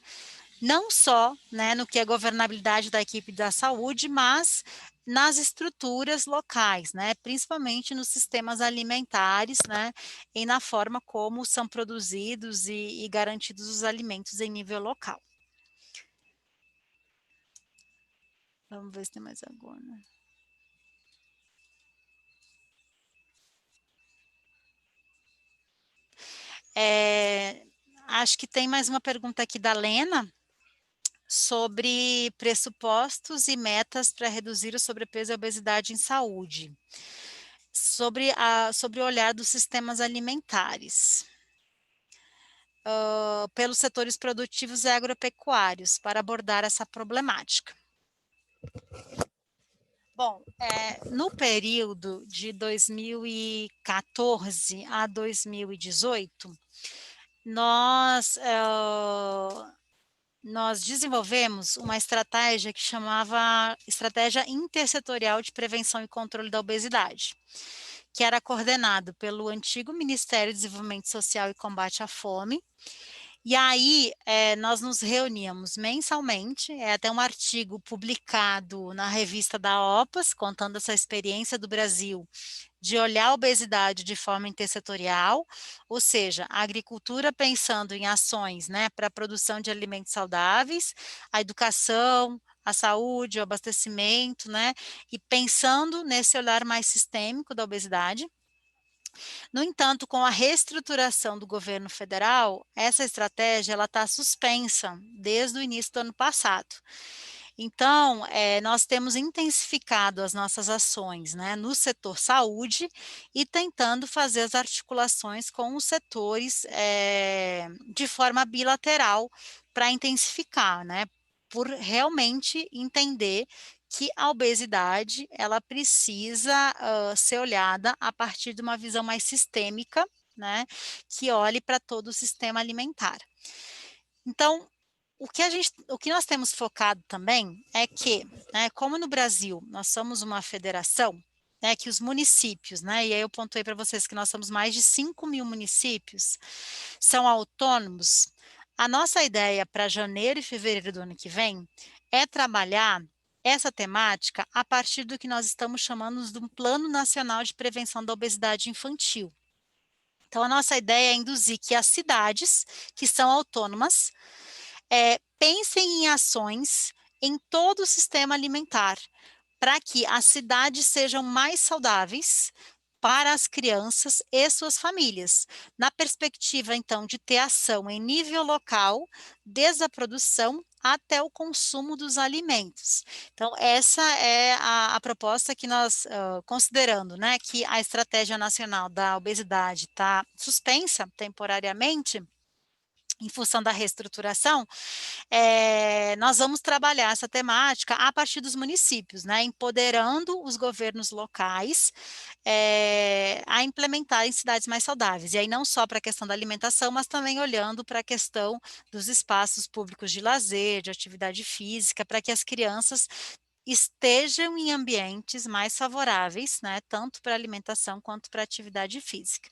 S2: não só, né, no que é governabilidade da equipe da saúde, mas nas estruturas locais, né, principalmente nos sistemas alimentares, né, e na forma como são produzidos e garantidos os alimentos em nível local. Vamos ver se tem mais alguma. Acho que tem mais uma pergunta aqui da Lena, sobre pressupostos e metas para reduzir o sobrepeso e a obesidade em saúde, sobre o olhar dos sistemas alimentares, pelos setores produtivos e agropecuários, para abordar essa problemática. Bom, no período de 2014 a 2018, nós desenvolvemos uma estratégia que chamava Estratégia Intersetorial de Prevenção e Controle da Obesidade, que era coordenado pelo antigo Ministério do Desenvolvimento Social e Combate à Fome. E aí, nós nos reuníamos mensalmente, até um artigo publicado na revista da OPAS, contando essa experiência do Brasil de olhar a obesidade de forma intersetorial, ou seja, a agricultura pensando em ações, né, para a produção de alimentos saudáveis, a educação, a saúde, o abastecimento, né, e pensando nesse olhar mais sistêmico da obesidade. No entanto, com a reestruturação do governo federal, essa estratégia está suspensa desde o início do ano passado. Então, nós temos intensificado as nossas ações, né, no setor saúde e tentando fazer as articulações com os setores de forma bilateral para intensificar, né, por realmente entender que a obesidade ela precisa ser olhada a partir de uma visão mais sistêmica, né, que olhe para todo o sistema alimentar. Então, o que nós temos focado também é que, né, como no Brasil nós somos uma federação, né, que os municípios, né, e aí eu pontuei para vocês que nós somos mais de 5.000 municípios, são autônomos, a nossa ideia para janeiro e fevereiro do ano que vem é trabalhar essa temática a partir do que nós estamos chamando de um Plano Nacional de Prevenção da Obesidade Infantil. Então, a nossa ideia é induzir que as cidades, que são autônomas, pensem em ações em todo o sistema alimentar, para que as cidades sejam mais saudáveis para as crianças e suas famílias, na perspectiva, então, de ter ação em nível local, desde a produção até o consumo dos alimentos. Então, essa é a proposta que nós, considerando, né, que a Estratégia Nacional da Obesidade está suspensa temporariamente, em função da reestruturação, nós vamos trabalhar essa temática a partir dos municípios, né, empoderando os governos locais a implementarem cidades mais saudáveis. E aí não só para a questão da alimentação, mas também olhando para a questão dos espaços públicos de lazer, de atividade física, para que as crianças estejam em ambientes mais favoráveis, né, tanto para alimentação quanto para atividade física.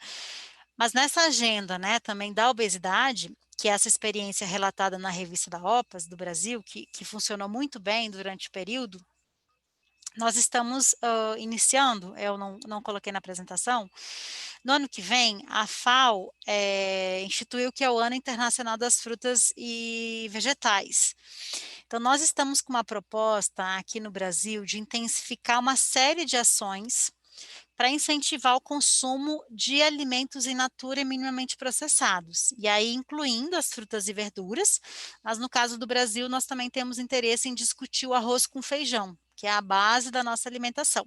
S2: Mas nessa agenda, né, também da obesidade, que é essa experiência relatada na revista da OPAS do Brasil, que funcionou muito bem durante o período, nós estamos iniciando, eu não coloquei na apresentação, no ano que vem, a FAO instituiu que é o Ano Internacional das Frutas e Vegetais. Então, nós estamos com uma proposta aqui no Brasil de intensificar uma série de ações para incentivar o consumo de alimentos in natura e minimamente processados, e aí incluindo as frutas e verduras, mas no caso do Brasil nós também temos interesse em discutir o arroz com feijão, que é a base da nossa alimentação.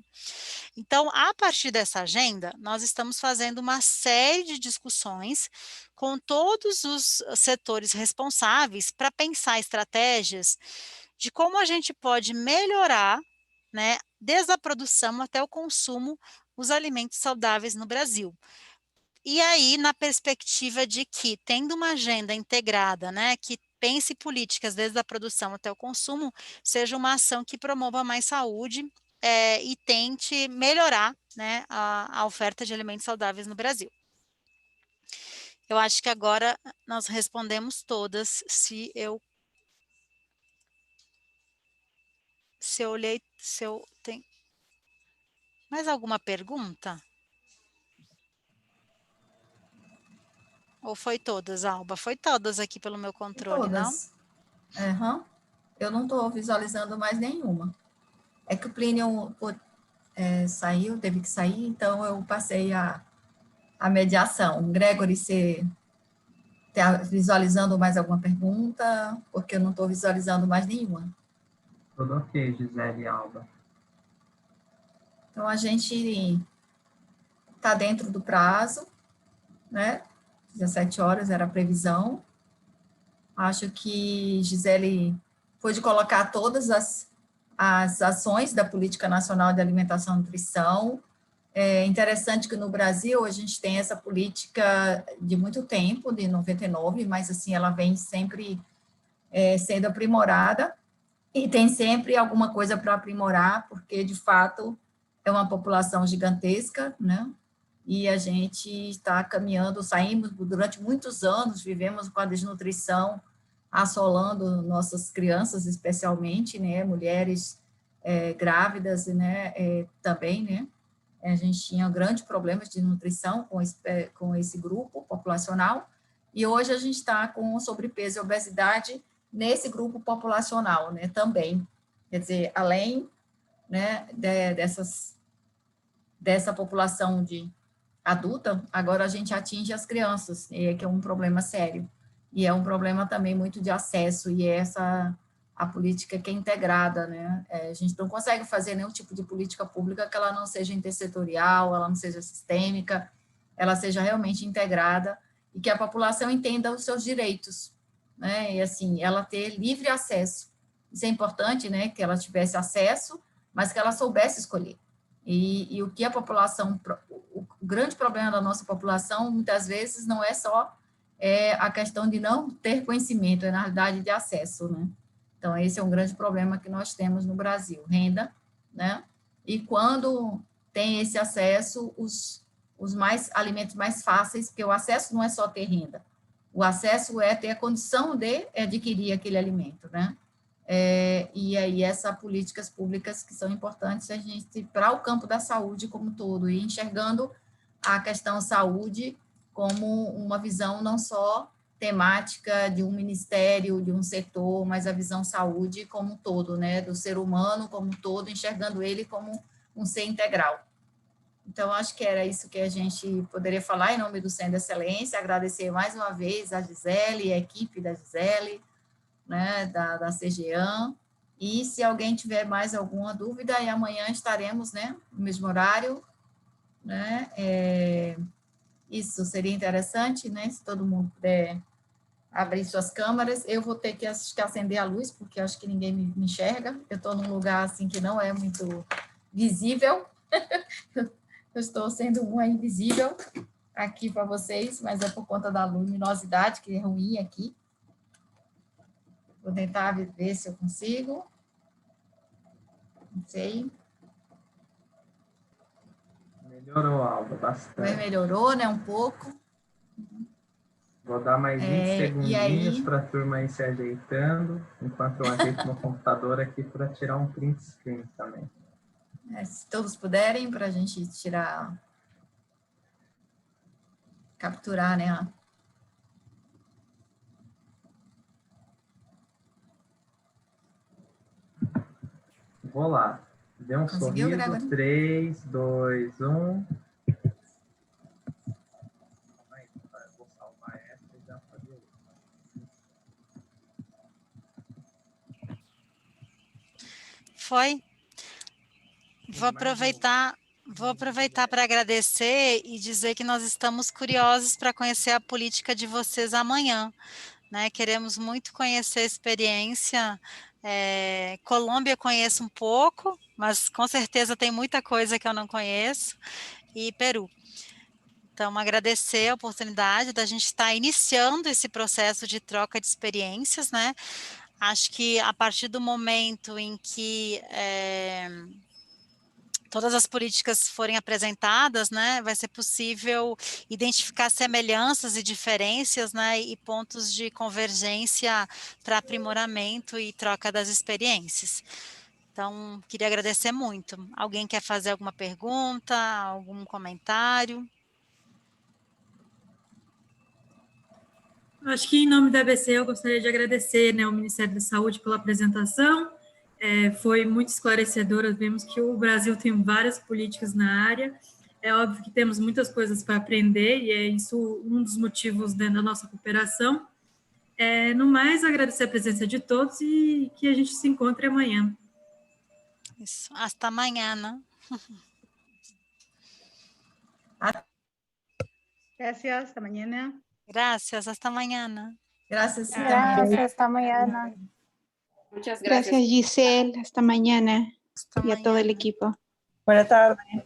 S2: Então, a partir dessa agenda, nós estamos fazendo uma série de discussões com todos os setores responsáveis para pensar estratégias de como a gente pode melhorar, né, desde a produção até o consumo, os alimentos saudáveis no Brasil. E aí, na perspectiva de que, tendo uma agenda integrada, né, que pense políticas desde a produção até o consumo, seja uma ação que promova mais saúde e tente melhorar, né, a oferta de alimentos saudáveis no Brasil. Eu acho que agora nós respondemos todas, se eu olhei, se eu tenho... Mais alguma pergunta? Ou foi todas, Alba? Foi todas aqui pelo meu controle,
S6: todas. Não? Uhum. Eu não estou visualizando mais nenhuma. É que o Plínio saiu, teve que sair, então eu passei a mediação. Gregory, você está visualizando mais alguma pergunta? Porque eu não estou visualizando mais nenhuma.
S4: Tudo ok, Gisele e Alba.
S6: Então, a gente está dentro do prazo, né? 17 horas era a previsão. Acho que Gisele pôde colocar todas as ações da Política Nacional de Alimentação e Nutrição. É interessante que no Brasil a gente tem essa política de muito tempo, de 99, mas assim, ela vem sempre sendo aprimorada e tem sempre alguma coisa para aprimorar, porque de fato é uma população gigantesca, né? E a gente está caminhando, saímos durante muitos anos, vivemos com a desnutrição assolando nossas crianças, especialmente, né? Mulheres grávidas, né? Também, né? A gente tinha grandes problemas de nutrição com esse grupo populacional, e hoje a gente está com sobrepeso e obesidade nesse grupo populacional, né? Também, quer dizer, além, né, dessa população adulta, agora a gente atinge as crianças, que é um problema sério, e é um problema também muito de acesso, e essa a política que é integrada, né? A gente não consegue fazer nenhum tipo de política pública que ela não seja intersetorial, ela não seja sistêmica, ela seja realmente integrada e que a população entenda os seus direitos, né? E assim, ela ter livre acesso. Isso é importante, né? Que ela tivesse acesso, mas que ela soubesse escolher. E o que a população, o grande problema da nossa população, muitas vezes, não é só a questão de não ter conhecimento, é na realidade de acesso, né? Então, esse é um grande problema que nós temos no Brasil, renda, né? E quando tem esse acesso, os alimentos mais fáceis, porque o acesso não é só ter renda, o acesso é ter a condição de adquirir aquele alimento, né? E aí, essas políticas públicas que são importantes a gente para o campo da saúde como um todo, e enxergando a questão saúde como uma visão não só temática de um ministério, de um setor, mas a visão saúde como um todo, né, do ser humano como um todo, enxergando ele como um ser integral. Então, acho que era isso que a gente poderia falar em nome do Centro de Excelência, agradecer mais uma vez a Gisele, a equipe da Gisele, né, da CGAM, e se alguém tiver mais alguma dúvida, e amanhã estaremos, né, no mesmo horário, né, isso seria interessante, né, se todo mundo puder abrir suas câmeras. Eu vou ter que acender a luz, porque acho que ninguém me enxerga, eu estou num lugar, assim, que não é muito visível, eu estou sendo uma invisível aqui para vocês, mas é por conta da luminosidade, que é ruim aqui. Vou tentar ver se eu consigo. Não sei.
S4: Melhorou, Alba, bastante.
S6: Melhorou, né, um pouco.
S4: Vou dar mais 20 segundinhos
S6: aí...
S4: para a turma ir se ajeitando, enquanto eu ajeito meu computador aqui para tirar um print screen também.
S6: Se todos puderem, para a gente capturar, né?
S4: Vou lá. Dê um
S6: Conseguiu,
S4: sorriso.
S6: Gregory?
S4: 3, 2, 1. Vou salvar essa e já fazer isso.
S2: Foi? Vou aproveitar para agradecer e dizer que nós estamos curiosos para conhecer a política de vocês amanhã, né? Queremos muito conhecer a experiência. Colômbia conheço um pouco, mas com certeza tem muita coisa que eu não conheço, e Peru. Então, agradecer a oportunidade da gente estar iniciando esse processo de troca de experiências, né? Acho que a partir do momento em que todas as políticas forem apresentadas, né, vai ser possível identificar semelhanças e diferenças, né, e pontos de convergência para aprimoramento e troca das experiências. Então, queria agradecer muito. Alguém quer fazer alguma pergunta, algum comentário?
S7: Acho que, em nome da ABC, eu gostaria de agradecer, né, ao Ministério da Saúde pela apresentação. Foi muito esclarecedora, vemos que o Brasil tem várias políticas na área, é óbvio que temos muitas coisas para aprender, e é isso um dos motivos, né, da nossa cooperação. No mais, agradecer a presença de todos e que a gente se encontre amanhã.
S2: Isso, hasta amanhã, né?
S8: Gracias, hasta mañana.
S2: Gracias, hasta mañana.
S6: Gracias,
S5: hasta mañana.
S8: Muchas gracias, Giselle. Hasta mañana.
S2: Hasta
S8: y a todo el equipo.
S9: Buenas tardes.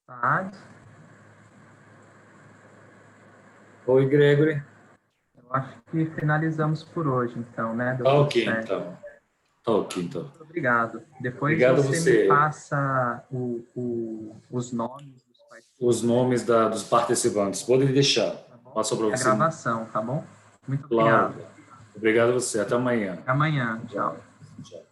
S4: Saad?
S10: Oi, Gregory.
S4: Eu acho que finalizamos por hoje, então, né?
S10: Ok, então.
S9: Tá ok, então.
S4: Obrigado. Depois
S9: Obrigado
S4: você me passa os nomes dos participantes.
S9: Os nomes dos participantes. Pode deixar. Passa para você.
S4: A gravação, tá bom? Muito
S9: claro.
S4: obrigado.
S9: Obrigado a você. Até amanhã.
S4: Até amanhã. Tchau.
S9: Tchau.